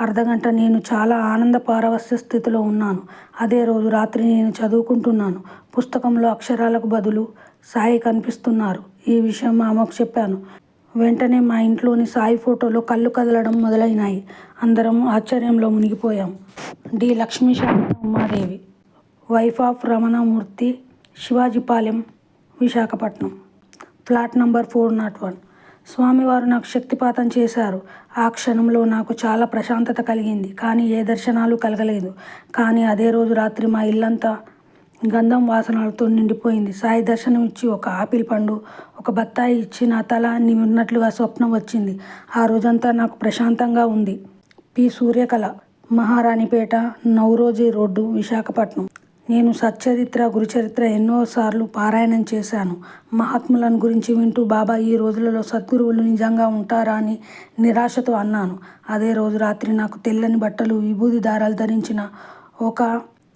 అర్ధగంట నేను చాలా ఆనంద పారవస్య స్థితిలో ఉన్నాను. అదే రోజు రాత్రి నేను చదువుకుంటున్నాను. పుస్తకంలో అక్షరాలకు బదులు సాయి కనిపిస్తున్నారు. ఈ విషయం మా అమ్మకు చెప్పాను. వెంటనే మా ఇంట్లోని సాయి ఫోటోలో కళ్ళు కదలడం మొదలైనాయి. అందరం ఆశ్చర్యంలో మునిగిపోయాం. D Lakshmi Sharada Umadevi, wife of Ramanamurthy, Shivajipalem, Visakhapatnam. Flat number 401. స్వామివారు నాకు శక్తిపాతం చేశారు. ఆ క్షణంలో నాకు చాలా ప్రశాంతత కలిగింది. కానీ ఏ దర్శనాలు కలగలేదు. కానీ అదే రోజు రాత్రి మా ఇల్లంతా గంధం వాసనలతో నిండిపోయింది. సాయి దర్శనం ఇచ్చి ఒక ఆపిల్ పండు, ఒక బత్తాయి ఇచ్చి నా తల నిమిరినట్లుగా స్వప్నం వచ్చింది. ఆ రోజంతా నాకు ప్రశాంతంగా ఉంది. P Suryakala, Maharanipeta, Naoroji road, Visakhapatnam. నేను సచ్చరిత్ర, గురుచరిత్ర ఎన్నోసార్లు పారాయణం చేశాను. మహాత్ములను గురించి వింటూ బాబా ఈ రోజులలో సద్గురువులు నిజంగా ఉంటారా అని నిరాశతో అన్నాను. అదే రోజు రాత్రి నాకు తెల్లని బట్టలు, విభూది దారాలు ధరించిన ఒక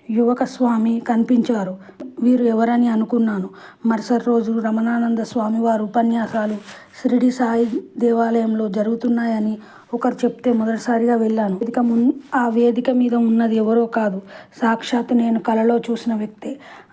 యువక స్వామి కనిపించారు. వీరు ఎవరని అనుకున్నాను. మరుసటి రోజు రమణానంద స్వామివారి ఉపన్యాసాలు షిరిడి సాయి దేవాలయంలో జరుగుతున్నాయని ఒకరు చెప్తే మొదటిసారిగా వెళ్ళాను. ఆ వేదిక మీద ఉన్నది ఎవరో కాదు, సాక్షాత్తు నేను కలలో చూసిన వ్యక్తే.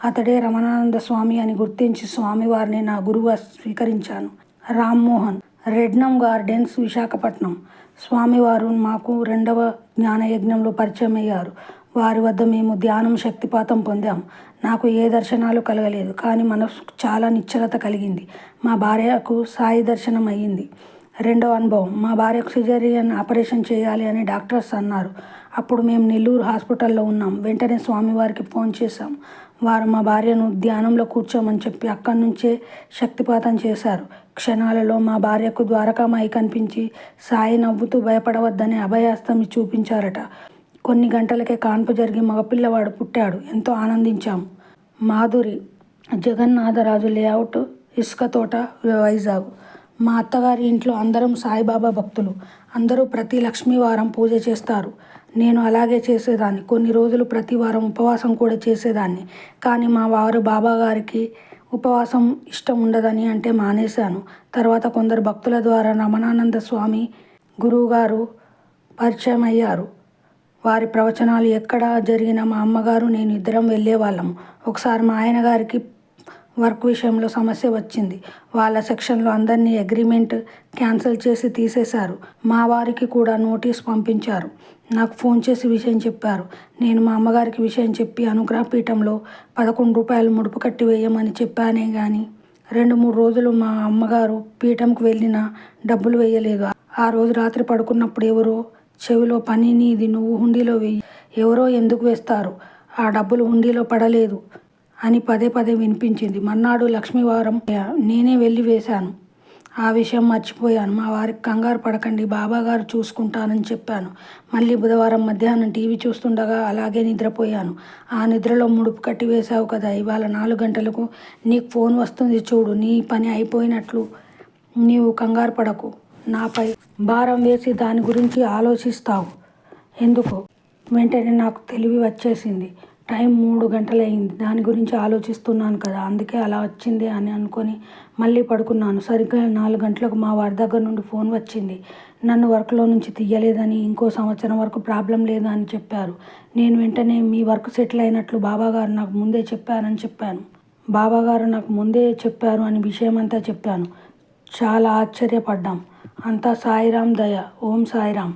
అతడే రమణానంద స్వామి అని గుర్తించి స్వామివారిని నా గురువుగా స్వీకరించాను. రామ్మోహన్, రెడ్నం గార్డెన్స్, విశాఖపట్నం. స్వామివారు మాకు 2వ జ్ఞానయజ్ఞంలో పరిచయం అయ్యారు. వారి వద్ద మేము ధ్యానం, శక్తిపాతం పొందాం. నాకు ఏ దర్శనాలు కలగలేదు, కానీ మనసుకు చాలా నిశ్చలత కలిగింది. మా భార్యకు సాయి దర్శనం అయ్యింది. 2వ అనుభవం, మా భార్యకు సిజేరియన్ ఆపరేషన్ చేయాలి అని డాక్టర్స్ అన్నారు. అప్పుడు మేము నెల్లూరు హాస్పిటల్లో ఉన్నాం. వెంటనే స్వామివారికి ఫోన్ చేశాం. వారు మా భార్యను ధ్యానంలో కూర్చోమని చెప్పి అక్కడి నుంచే శక్తిపాతం చేశారు. క్షణాలలో మా భార్యకు ద్వారకామాయి కనిపించి సాయి నవ్వుతూ భయపడవద్దని అభయహస్తం చూపించారట. కొన్ని గంటలకే కాన్పు జరిగి మగపిల్లవాడు పుట్టాడు. ఎంతో ఆనందించాము. మాధురి, జగన్నాథరాజు లేఅవుట్, ఇసుక తోట, వైజాగ్. మా అత్తగారి ఇంట్లో అందరం సాయిబాబా భక్తులు. అందరూ ప్రతి లక్ష్మీవారం పూజ చేస్తారు. నేను అలాగే చేసేదాన్ని. కొన్ని రోజులు ప్రతి వారం ఉపవాసం కూడా చేసేదాన్ని. కానీ మా వారు బాబాగారికి ఉపవాసం ఇష్టం ఉండదని అంటే మానేశాను. తర్వాత కొందరు భక్తుల ద్వారా రమణానంద స్వామి గురువుగారు పరిచయం అయ్యారు. వారి ప్రవచనాలు ఎక్కడ జరిగినా మా అమ్మగారు, నేను ఇద్దరం వెళ్ళేవాళ్ళము. ఒకసారి మా ఆయన గారికి వర్క్ విషయంలో సమస్య వచ్చింది. వాళ్ళ సెక్షన్లో అందరినీ అగ్రిమెంట్ క్యాన్సిల్ చేసి తీసేశారు. మా వారికి కూడా నోటీస్ పంపించారు. నాకు ఫోన్ చేసి విషయం చెప్పారు. నేను మా అమ్మగారికి విషయం చెప్పి అనుగ్రహ పీఠంలో 11 రూపాయలు ముడుపు కట్టి వేయమని చెప్పానే కానీ 2-3 రోజులు మా అమ్మగారు పీఠంకు వెళ్ళినా డబ్బులు వేయలేదు. ఆ రోజు రాత్రి పడుకున్నప్పుడు ఎవరో చెవిలో, పని నీది, నువ్వు హుండీలో వెయ్యి. ఎవరో ఎందుకు వేస్తారు, ఆ డబ్బులు హుండీలో పడలేదు అని పదే పదే వినిపించింది. మర్నాడు లక్ష్మీవారం నేనే వెళ్ళి వేశాను. ఆ విషయం మర్చిపోయాను. మా వారికి కంగారు పడకండి, బాబాగారు చూసుకుంటానని చెప్పాను. మళ్ళీ బుధవారం మధ్యాహ్నం టీవీ చూస్తుండగా అలాగే నిద్రపోయాను. ఆ నిద్రలో ముడుపు కట్టి వేశావు కదా, ఇవాళ 4 గంటలకు నీకు ఫోన్ వస్తుంది చూడు, నీ పని అయిపోయినట్లు. నీవు కంగారు పడకు, నాపై భారం వేసి దాని గురించి ఆలోచిస్తావు ఎందుకు? వెంటనే నాకు తెలివి వచ్చేసింది. టైం 3 గంటలయింది. దాని గురించి ఆలోచిస్తున్నాను కదా, అందుకే అలా వచ్చింది అని అనుకొని మళ్ళీ పడుకున్నాను. సరిగ్గా 4 గంటలకు మా వారి దగ్గర నుండి ఫోన్ వచ్చింది. నన్ను వర్క్లో నుంచి తీయలేదని, ఇంకో సంవత్సరం వరకు ప్రాబ్లం లేదు అని చెప్పారు. నేను వెంటనే మీ వర్క్ సెటిల్ అయినట్లు బాబాగారు నాకు ముందే చెప్పారని చెప్పాను. బాబాగారు నాకు ముందే చెప్పారు అని విషయమంతా చెప్పాను. చాలా ఆశ్చర్యపడ్డాం. అంతా సాయిరాం దయ. ఓం సాయిరాం.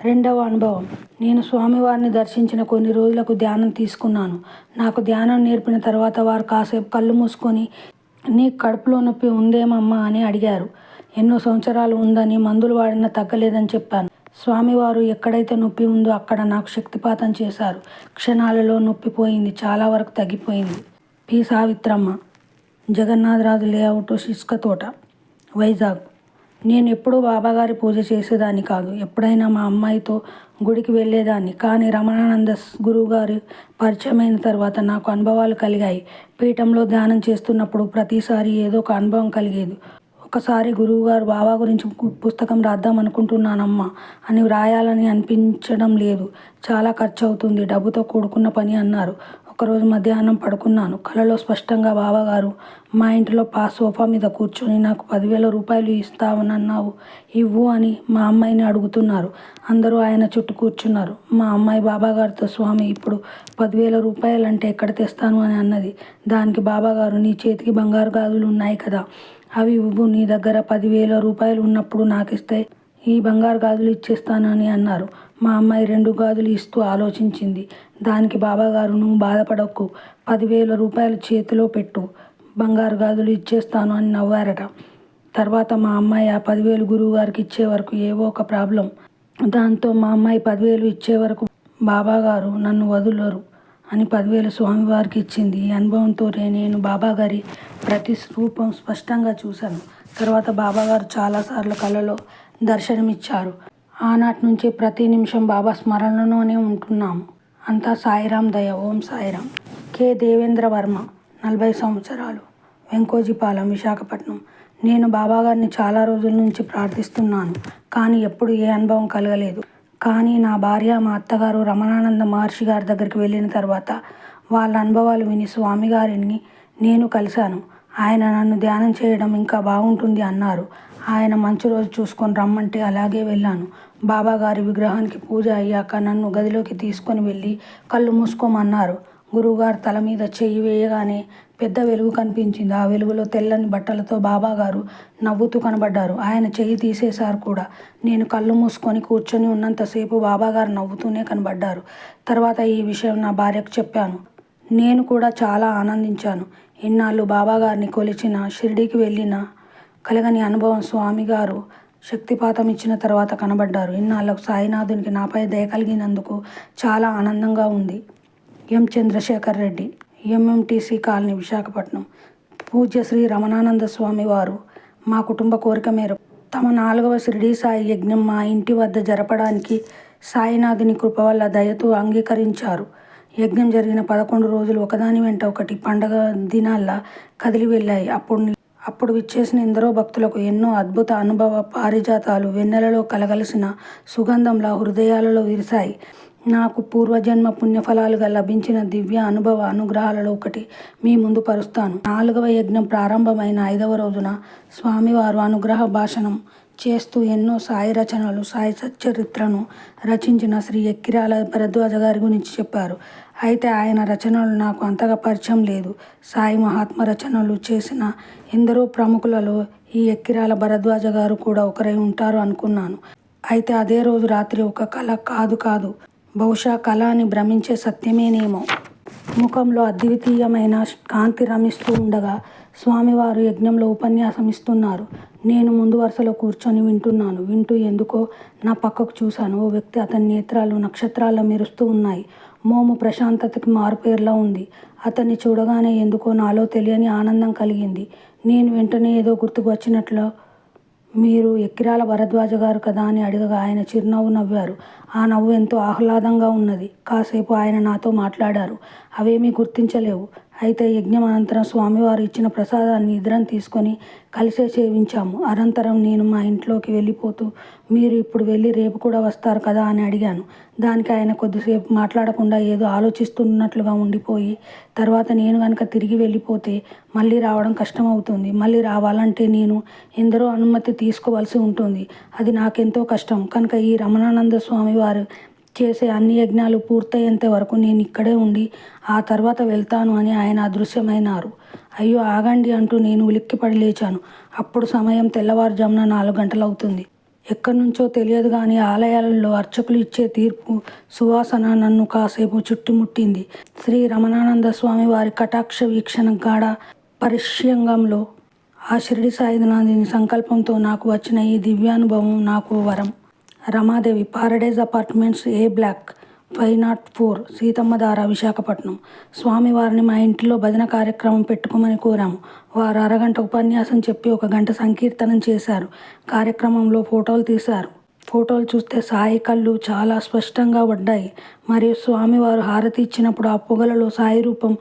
2వ అనుభవం, నేను స్వామివారిని దర్శించిన కొన్ని రోజులకు ధ్యానం తీసుకున్నాను. నాకు ధ్యానం నేర్పిన తర్వాత వారు కాసేపు కళ్ళు మూసుకొని, నీకు కడుపులో నొప్పి ఉందేమమ్మా అని అడిగారు. ఎన్నో సంవత్సరాలు ఉందని, మందులు వాడినా తగ్గలేదని చెప్పాను. స్వామివారు ఎక్కడైతే నొప్పి ఉందో అక్కడ నాకు శక్తిపాతం చేశారు. క్షణాలలో నొప్పి పోయింది, చాలా వరకు తగ్గిపోయింది. పి. సావిత్రమ్మ, జగన్నాథరాజు లేఅవుట్, ఇసుక తోట, వైజాగ్. నేను ఎప్పుడూ బాబాగారి పూజ చేసేదాన్ని కాదు. ఎప్పుడైనా మా అమ్మాయితో గుడికి వెళ్ళేదాన్ని. కానీ రమణానంద గురువుగారు పరిచయమైన తర్వాత నాకు అనుభవాలు కలిగాయి. పీఠంలో ధ్యానం చేస్తున్నప్పుడు ప్రతిసారి ఏదో ఒక అనుభవం కలిగేది. ఒకసారి గురువుగారు బాబా గురించి పుస్తకం రాద్దాం అనుకుంటున్నానమ్మా అని వ్రాయాలని అనిపించడం లేదు, చాలా ఖర్చు అవుతుంది, డబ్బుతో కూడుకున్న పని అన్నారు. ఒకరోజు మధ్యాహ్నం పడుకున్నాను. కలలో స్పష్టంగా బాబాగారు మా ఇంటిలో సోఫా మీద కూర్చొని నాకు 10,000 రూపాయలు ఇస్తావనన్నావు, ఇవ్వు అని మా అమ్మాయిని అడుగుతున్నారు. అందరూ ఆయన చుట్టూ కూర్చున్నారు. మా అమ్మాయి బాబాగారితో, స్వామి ఇప్పుడు 10,000 రూపాయలు అంటే ఎక్కడ తెస్తాను అని అన్నది. దానికి బాబాగారు, నీ చేతికి బంగారు గాజులు ఉన్నాయి కదా, అవి ఇవ్వు, నీ దగ్గర 10,000 రూపాయలు ఉన్నప్పుడు నాకు ఇస్తే ఈ బంగారు గాజులు ఇచ్చేస్తాను అని అన్నారు. మా అమ్మాయి 2 గాజులు ఇస్తూ ఆలోచించింది. దానికి బాబాగారు, నువ్వు బాధపడకు, 10,000 రూపాయలు చేతిలో పెట్టు, బంగారు గాజులు ఇచ్చేస్తాను అని నవ్వారట. తర్వాత మా అమ్మాయి ఆ 10,000 గురువుగారికి ఇచ్చే వరకు ఏవో ఒక ప్రాబ్లం. దాంతో మా అమ్మాయి 10,000 ఇచ్చే వరకు బాబాగారు నన్ను వదులరు అని 10,000 స్వామివారికి ఇచ్చింది. ఈ అనుభవంతో నేను బాబాగారి ప్రతిరూపం స్పష్టంగా చూశాను. తర్వాత బాబాగారు చాలాసార్లు కలలో దర్శనమిచ్చారు. ఆనాటి నుంచి ప్రతి నిమిషం బాబా స్మరణలోనే ఉంటున్నాము. అంతా సాయిరాం దయ. ఓం సాయిరాం. కె. దేవేంద్ర వర్మ, 40 సంవత్సరాలు, వెంకోజీపాలెం, విశాఖపట్నం. నేను బాబాగారిని చాలా రోజుల నుంచి ప్రార్థిస్తున్నాను, కానీ ఎప్పుడు ఏ అనుభవం కలగలేదు. కానీ నా భార్య, మా అత్తగారు రమణానంద మహర్షి గారి దగ్గరికి వెళ్ళిన తర్వాత వాళ్ళ అనుభవాలు విని స్వామివారిని నేను కలిశాను. ఆయన నన్ను ధ్యానం చేయడం ఇంకా బాగుంటుంది అన్నారు. ఆయన మంచి రోజు చూసుకొని రమ్మంటే అలాగే వెళ్ళాను. బాబాగారి విగ్రహానికి పూజ అయ్యాక నన్ను గదిలోకి తీసుకొని వెళ్ళి కళ్ళు మూసుకోమన్నారు. గురువుగారు తల మీద చెయ్యి వేయగానే పెద్ద వెలుగు కనిపించింది. ఆ వెలుగులో తెల్లని బట్టలతో బాబాగారు నవ్వుతూ కనబడ్డారు. ఆయన చెయ్యి తీసేశారు కూడా. నేను కళ్ళు మూసుకొని కూర్చొని ఉన్నంతసేపు బాబాగారు నవ్వుతూనే కనబడ్డారు. తర్వాత ఈ విషయం నా భార్యకు చెప్పాను. నేను కూడా చాలా ఆనందించాను. ఇన్నాళ్ళు బాబాగారిని కొలిచిన, షిరిడీకి వెళ్ళిన కలగని అనుభవం స్వామిగారు శక్తిపాతం ఇచ్చిన తర్వాత కనబడ్డారు. ఇన్నాళ్ళకు సాయినాథునికి నాపై దయ కలిగినందుకు చాలా ఆనందంగా ఉంది. ఎం చంద్రశేఖర్ రెడ్డి, ఎంఎంటీసీ కాలనీ, విశాఖపట్నం. పూజ్య శ్రీ రమణానంద స్వామి వారు మా కుటుంబ కోరిక మేరకు తమ 4వ షిరిడీ సాయి యజ్ఞం మా ఇంటి వద్ద జరపడానికి సాయినాథుని కృప వల్ల దయతో అంగీకరించారు. యజ్ఞం జరిగిన 11 రోజులు ఒకదాని వెంట ఒకటి పండగ దినాల్లా కదిలి వెళ్ళాయి. అప్పుడు విచ్చేసిన ఎందరో భక్తులకు ఎన్నో అద్భుత అనుభవ పారిజాతాలు వెన్నెలలో కలగలిసిన సుగంధంలా హృదయాలలో విరిశాయి. నాకు పూర్వజన్మ పుణ్యఫలాలుగా లభించిన దివ్య అనుభవ అనుగ్రహాలలో ఒకటి మీ ముందు పరుస్తాను. 4వ యజ్ఞం ప్రారంభమైన 5వ రోజున స్వామివారు అనుగ్రహ భాషణం చేస్తూ ఎన్నో సాయి రచనలు, సాయి సచ్చరిత్రను రచించిన శ్రీ ఎక్కిరాల భరద్వాజ గారి గురించి చెప్పారు. అయితే ఆయన రచనలు నాకు అంతగా పరిచయం లేదు. సాయి మహాత్మ రచనలు చేసిన ఎందరో ప్రముఖులలో ఈ ఎక్కిరాల భరద్వాజ గారు కూడా ఒకరై ఉంటారు అనుకున్నాను. అయితే అదే రోజు రాత్రి ఒక కళ కాదు బహుశా కళ అని భ్రమించే సత్యమేనేమో. ముఖంలో అద్వితీయమైన కాంతి రమిస్తూ ఉండగా స్వామివారు యజ్ఞంలో ఉపన్యాసం ఇస్తున్నారు. నేను ముందు వరుసలో కూర్చొని వింటున్నాను. వింటూ ఎందుకో నా పక్కకు చూశాను. ఓ వ్యక్తి, అతని నేత్రాలు నక్షత్రాల్లో మెరుస్తూ ఉన్నాయి. మోము ప్రశాంతతకి మారుపేర్లా ఉంది. అతన్ని చూడగానే ఎందుకో నాలో తెలియని ఆనందం కలిగింది. నేను వెంటనే ఏదో గుర్తుకు వచ్చినట్లు, మీరు ఎక్కిరాల భరద్వాజ గారు కదా అని అడగగా ఆయన చిరునవ్వు నవ్వారు. ఆ నవ్వు ఎంతో ఆహ్లాదంగా ఉన్నది. కాసేపు ఆయన నాతో మాట్లాడారు. అవేమీ గుర్తించలేవు. అయితే యజ్ఞం అనంతరం స్వామివారు ఇచ్చిన ప్రసాదాన్ని ఇద్దరం తీసుకొని కలిసే సేవించాము. అనంతరం నేను మా ఇంట్లోకి వెళ్ళిపోతూ, మీరు ఇప్పుడు వెళ్ళి రేపు కూడా వస్తారు కదా అని అడిగాను. దానికి ఆయన కొద్దిసేపు మాట్లాడకుండా ఏదో ఆలోచిస్తున్నట్లుగా ఉండిపోయి, తర్వాత నేను కనుక తిరిగి వెళ్ళిపోతే మళ్ళీ రావడం కష్టమవుతుంది. మళ్ళీ రావాలంటే నేను ఎందరో అనుమతి తీసుకోవాల్సి ఉంటుంది. అది నాకెంతో కష్టం. కనుక ఈ రమణానంద స్వామి వారు చేసే అన్ని యజ్ఞాలు పూర్తయ్యేంత వరకు నేను ఇక్కడే ఉండి ఆ తర్వాత వెళ్తాను అని ఆయన అదృశ్యమైనారు. అయ్యో ఆగండి అంటూ నేను ఉలిక్కిపడి లేచాను. అప్పుడు సమయం తెల్లవారుజామున 4 గంటలవుతుంది. ఎక్కడి నుంచో తెలియదు కానీ ఆలయాలలో అర్చకులు ఇచ్చే తీర్పు సువాసన నన్ను కాసేపు చుట్టుముట్టింది. శ్రీ రమణానంద స్వామి వారి కటాక్ష వీక్షణ గాఢ పరిష్యంగంలో ఆ షిరిడి సాయినాథుని సంకల్పంతో నాకు వచ్చిన ఈ దివ్యానుభవం నాకు వరం. రమాదేవి, పారడైజ్ అపార్ట్మెంట్స్, ఏ బ్లాక్, 504, సీతమ్మధార, విశాఖపట్నం. స్వామివారిని మా ఇంటిలో భజన కార్యక్రమం పెట్టుకోమని కోరాము. వారు అరగంట ఉపన్యాసం చెప్పి 1 గంట సంకీర్తనం చేశారు. కార్యక్రమంలో ఫోటోలు తీశారు. ఫోటోలు చూస్తే సాయి కళ్ళు చాలా స్పష్టంగా పడ్డాయి. మరియు స్వామివారు హారతి ఇచ్చినప్పుడు ఆ పొగలలో సాయి రూపం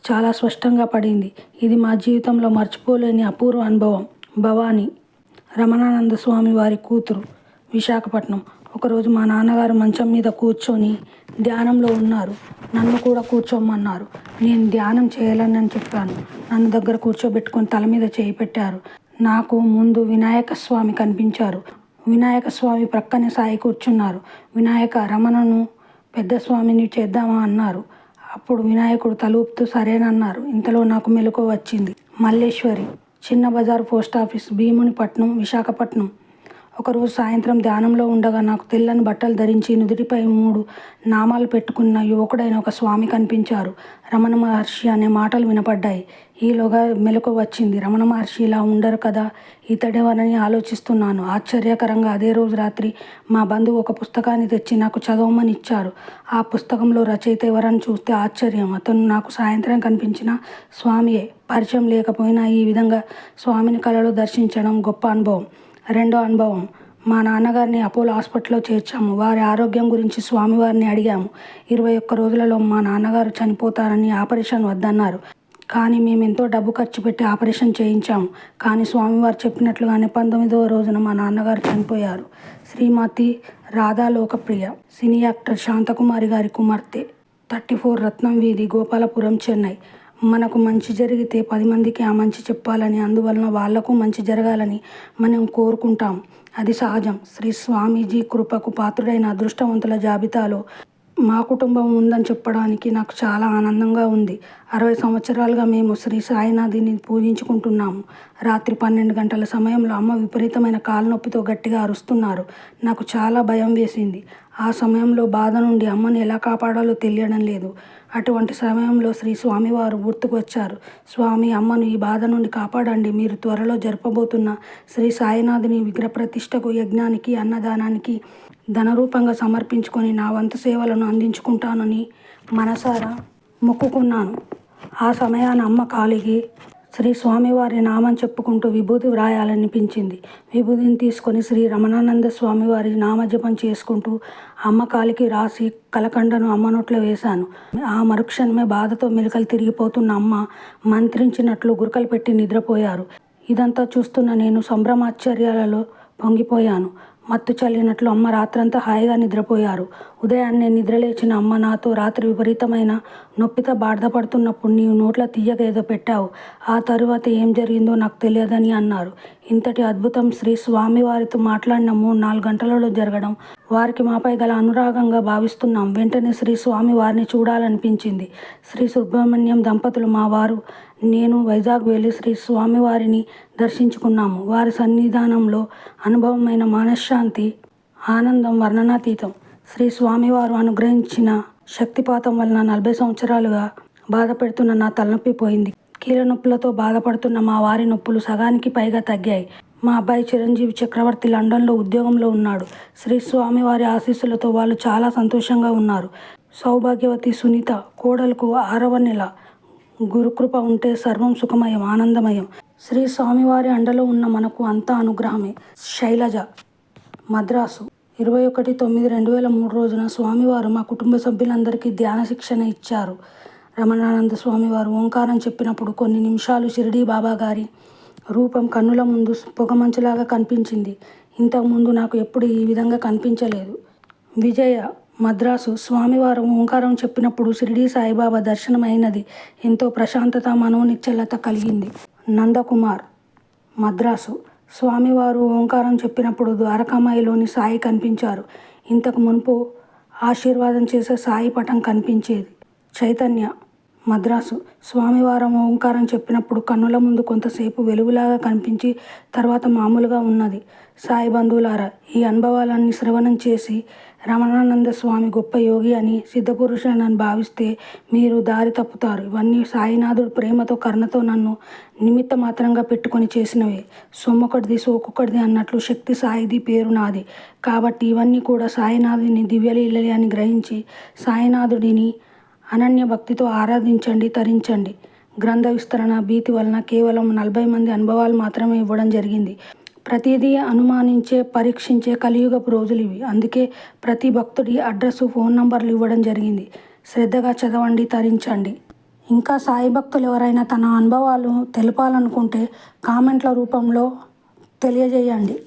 చాలా స్పష్టంగా పడింది. ఇది మా జీవితంలో మర్చిపోలేని అపూర్వ అనుభవం. భవానీ, రమణానంద స్వామి వారి కూతురు, విశాఖపట్నం. ఒకరోజు మా నాన్నగారు మంచం మీద కూర్చొని ధ్యానంలో ఉన్నారు. నన్ను కూడా కూర్చోమన్నారు. నేను ధ్యానం చేయాలని చెప్పాను. నన్ను దగ్గర కూర్చోబెట్టుకొని తల మీద చేయి పెట్టారు. నాకు ముందు వినాయక స్వామి కనిపించారు. వినాయక స్వామి ప్రక్కనే సాయి కూర్చున్నారు. వినాయక, రమణను పెద్ద స్వామిని చేద్దామా అన్నారు. అప్పుడు వినాయకుడు తలూపుతూ సరేనన్నారు. ఇంతలో నాకు మెలకువ వచ్చింది. మల్లేశ్వరి, చిన్న బజార్, పోస్టాఫీస్, భీమునిపట్నం, విశాఖపట్నం. ఒకరోజు సాయంత్రం ధ్యానంలో ఉండగా నాకు తెల్లని బట్టలు ధరించి నుదుటిపై 3 నామాలు పెట్టుకున్న యువకుడైన ఒక స్వామి కనిపించారు. రమణ మహర్షి అనే మాటలు వినపడ్డాయి. ఈలోగా మెలకువ వచ్చింది. రమణ మహర్షి ఇలా ఉండరు కదా, ఇతడెవరని ఆలోచిస్తున్నాను. ఆశ్చర్యకరంగా అదే రోజు రాత్రి మా బంధువు ఒక పుస్తకాన్ని తెచ్చి నాకు చదవమని ఇచ్చారు. ఆ పుస్తకంలో రచయిత ఎవరని చూస్తే ఆశ్చర్యం. అతను నాకు సాయంత్రం కనిపించిన స్వామియే. పరిచయం లేకపోయినా ఈ విధంగా స్వామిని కలలో దర్శించడం గొప్ప అనుభవం. రెండో అనుభవం, మా నాన్నగారిని అపోలో హాస్పిటల్లో చేర్చాము. వారి ఆరోగ్యం గురించి స్వామివారిని అడిగాము. 21 రోజులలో మా నాన్నగారు చనిపోతారని ఆపరేషన్ వద్దన్నారు. కానీ మేము ఎంతో డబ్బు ఖర్చు పెట్టి ఆపరేషన్ చేయించాము. కానీ స్వామివారు చెప్పినట్లుగానే 19వ రోజున మా నాన్నగారు చనిపోయారు. శ్రీమతి రాధా లోకప్రియ, సినీ యాక్టర్ శాంతకుమారి గారి కుమార్తె. 34 రత్నం వీధి, గోపాలపురం, చెన్నై. మనకు మంచి జరిగితే 10 మందికి ఆ మంచి చెప్పాలని, అందువలన వాళ్లకు మంచి జరగాలని మనం కోరుకుంటాం. అది సహజం. శ్రీ స్వామీజీ కృపకు పాత్రుడైన అదృష్టవంతుల జాబితాలో మా కుటుంబం ఉందని చెప్పడానికి నాకు చాలా ఆనందంగా ఉంది. 60 సంవత్సరాలుగా మేము శ్రీ సాయినాథుని పూజించుకుంటున్నాము. రాత్రి 12 గంటల సమయంలో అమ్మ విపరీతమైన కాలునొప్పితో గట్టిగా అరుస్తున్నారు. నాకు చాలా భయం వేసింది. ఆ సమయంలో బాధ నుండి అమ్మను ఎలా కాపాడాలో తెలియడం లేదు. అటువంటి సమయంలో శ్రీ స్వామివారు గుర్తుకు వచ్చారు. స్వామి, అమ్మను ఈ బాధ నుండి కాపాడండి. మీరు త్వరలో జరపబోతున్న శ్రీ సాయినాథుని విగ్రహప్రతిష్ఠకు, యజ్ఞానికి, అన్నదానానికి ధనరూపంగా సమర్పించుకొని నా వంతు సేవలను అందించుకుంటానని మనసారా మొక్కుకున్నాను. ఆ సమయాన అమ్మ కాలికి శ్రీ స్వామివారి నామం చెప్పుకుంటూ విభూతి వ్రాయాలనిపించింది. విభూతిని తీసుకొని శ్రీ రమణానంద స్వామివారి నామజపం చేసుకుంటూ అమ్మ కాలికి రాసి కలకండను అమ్మ నోట్లో వేశాను. ఆ మరుక్షణమే బాధతో మెలికలు తిరిగిపోతున్న అమ్మ మంత్రించినట్లు గురకలు పెట్టి నిద్రపోయారు. ఇదంతా చూస్తున్న నేను సంభ్రమాశ్చర్యాలలో పొంగిపోయాను. మత్తు చల్లినట్లు అమ్మ రాత్రంతా హాయిగా నిద్రపోయారు. ఉదయాన్నే నిద్రలేచిన అమ్మ నాతో, రాత్రి విపరీతమైన నొప్పితో బాధపడుతున్నప్పుడు నీవు నోట్లో తీయగా ఏదో పెట్టావు. ఆ తరువాత ఏం జరిగిందో నాకు తెలియదని అన్నారు. ఇంతటి అద్భుతం శ్రీ స్వామివారితో మాట్లాడిన 3-4 గంటలలో జరగడం వారికి మాపై గల అనురాగంగా భావిస్తున్నాం. వెంటనే శ్రీ స్వామి వారిని చూడాలనిపించింది. శ్రీ సుబ్రహ్మణ్యం దంపతులు, మా వారు, నేను వైజాగ్ వెళ్ళి శ్రీ స్వామివారిని దర్శించుకున్నాము. వారి సన్నిధానంలో అనుభవమైన మనశ్శాంతి, ఆనందం వర్ణనాతీతం. శ్రీ స్వామివారు అనుగ్రహించిన శక్తిపాతం వలన 40 సంవత్సరాలుగా బాధపెడుతున్న నా తలనొప్పి పోయింది. కీళ్ళ నొప్పులతో బాధపడుతున్న మా వారి నొప్పులు సగానికి పైగా తగ్గాయి. మా అబ్బాయి చిరంజీవి చక్రవర్తి లండన్లో ఉద్యోగంలో ఉన్నాడు. శ్రీ స్వామివారి ఆశీస్సులతో వాళ్ళు చాలా సంతోషంగా ఉన్నారు. సౌభాగ్యవతి సునీత కోడలకు 6వ నెల. గురుకృప ఉంటే సర్వం సుఖమయం, ఆనందమయం. శ్రీ స్వామివారి అండలో ఉన్న మనకు అంతా అనుగ్రహమే. శైలజ, మద్రాసు. 21/9/2003 రోజున స్వామివారు మా కుటుంబ సభ్యులందరికీ ధ్యాన శిక్షణ ఇచ్చారు. రమణానంద స్వామివారు ఓంకారం చెప్పినప్పుడు కొన్ని నిమిషాలు షిరిడీ బాబా గారి రూపం కన్నుల ముందు పొగమంచులాగా కనిపించింది. ఇంతకుముందు నాకు ఎప్పుడు ఈ విధంగా కనిపించలేదు. విజయ, మద్రాసు. స్వామివారు ఓంకారం చెప్పినప్పుడు షిరిడీ సాయిబాబా దర్శనం అయినది. ఎంతో ప్రశాంతత, మనోనిశ్చలత కలిగింది. నందకుమార్, మద్రాసు. స్వామివారు ఓంకారం చెప్పినప్పుడు ద్వారకామాయిలోని సాయి కనిపించారు. ఇంతకు మునుపు ఆశీర్వాదం చేసే సాయి పటం కనిపించేది. చైతన్య, మద్రాసు. స్వామివారం ఓంకారం చెప్పినప్పుడు కన్నుల ముందు కొంతసేపు వెలుగులాగా కనిపించి తర్వాత మామూలుగా ఉన్నది. సాయి బంధువులారా, ఈ అనుభవాలన్నీ శ్రవణం చేసి రమణానంద స్వామి గొప్ప యోగి అని, సిద్ధపురుషులని భావిస్తే మీరు దారి తప్పుతారు. ఇవన్నీ సాయినాథుడు ప్రేమతో, కరుణతో నన్ను నిమిత్త మాత్రంగా పెట్టుకొని చేసినవే. సొమ్మొకటిది సోకొకటిది అన్నట్లు శక్తి సాయిది, పేరు నాది. కాబట్టి ఇవన్నీ కూడా సాయినాథుని దివ్యలీలలే అని గ్రహించి సాయినాథుడిని అనన్య భక్తితో ఆరాధించండి, తరించండి. గ్రంథ విస్తరణ భీతి వలన కేవలం 40 మంది అనుభవాలు మాత్రమే ఇవ్వడం జరిగింది. ప్రతిదీ అనుమానించే, పరీక్షించే కలియుగపు రోజులు ఇవి. అందుకే ప్రతి భక్తుడి అడ్రస్సు, ఫోన్ నంబర్లు ఇవ్వడం జరిగింది. శ్రద్ధగా చదవండి, తరించండి. ఇంకా సాయి భక్తులు ఎవరైనా తన అనుభవాలు తెలపాలనుకుంటే కామెంట్ల రూపంలో తెలియజేయండి.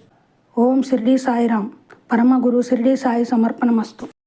ఓం షిరిడీ సాయిరాం. పరమ గురు షిరిడీ సాయి సమర్పణమస్తు.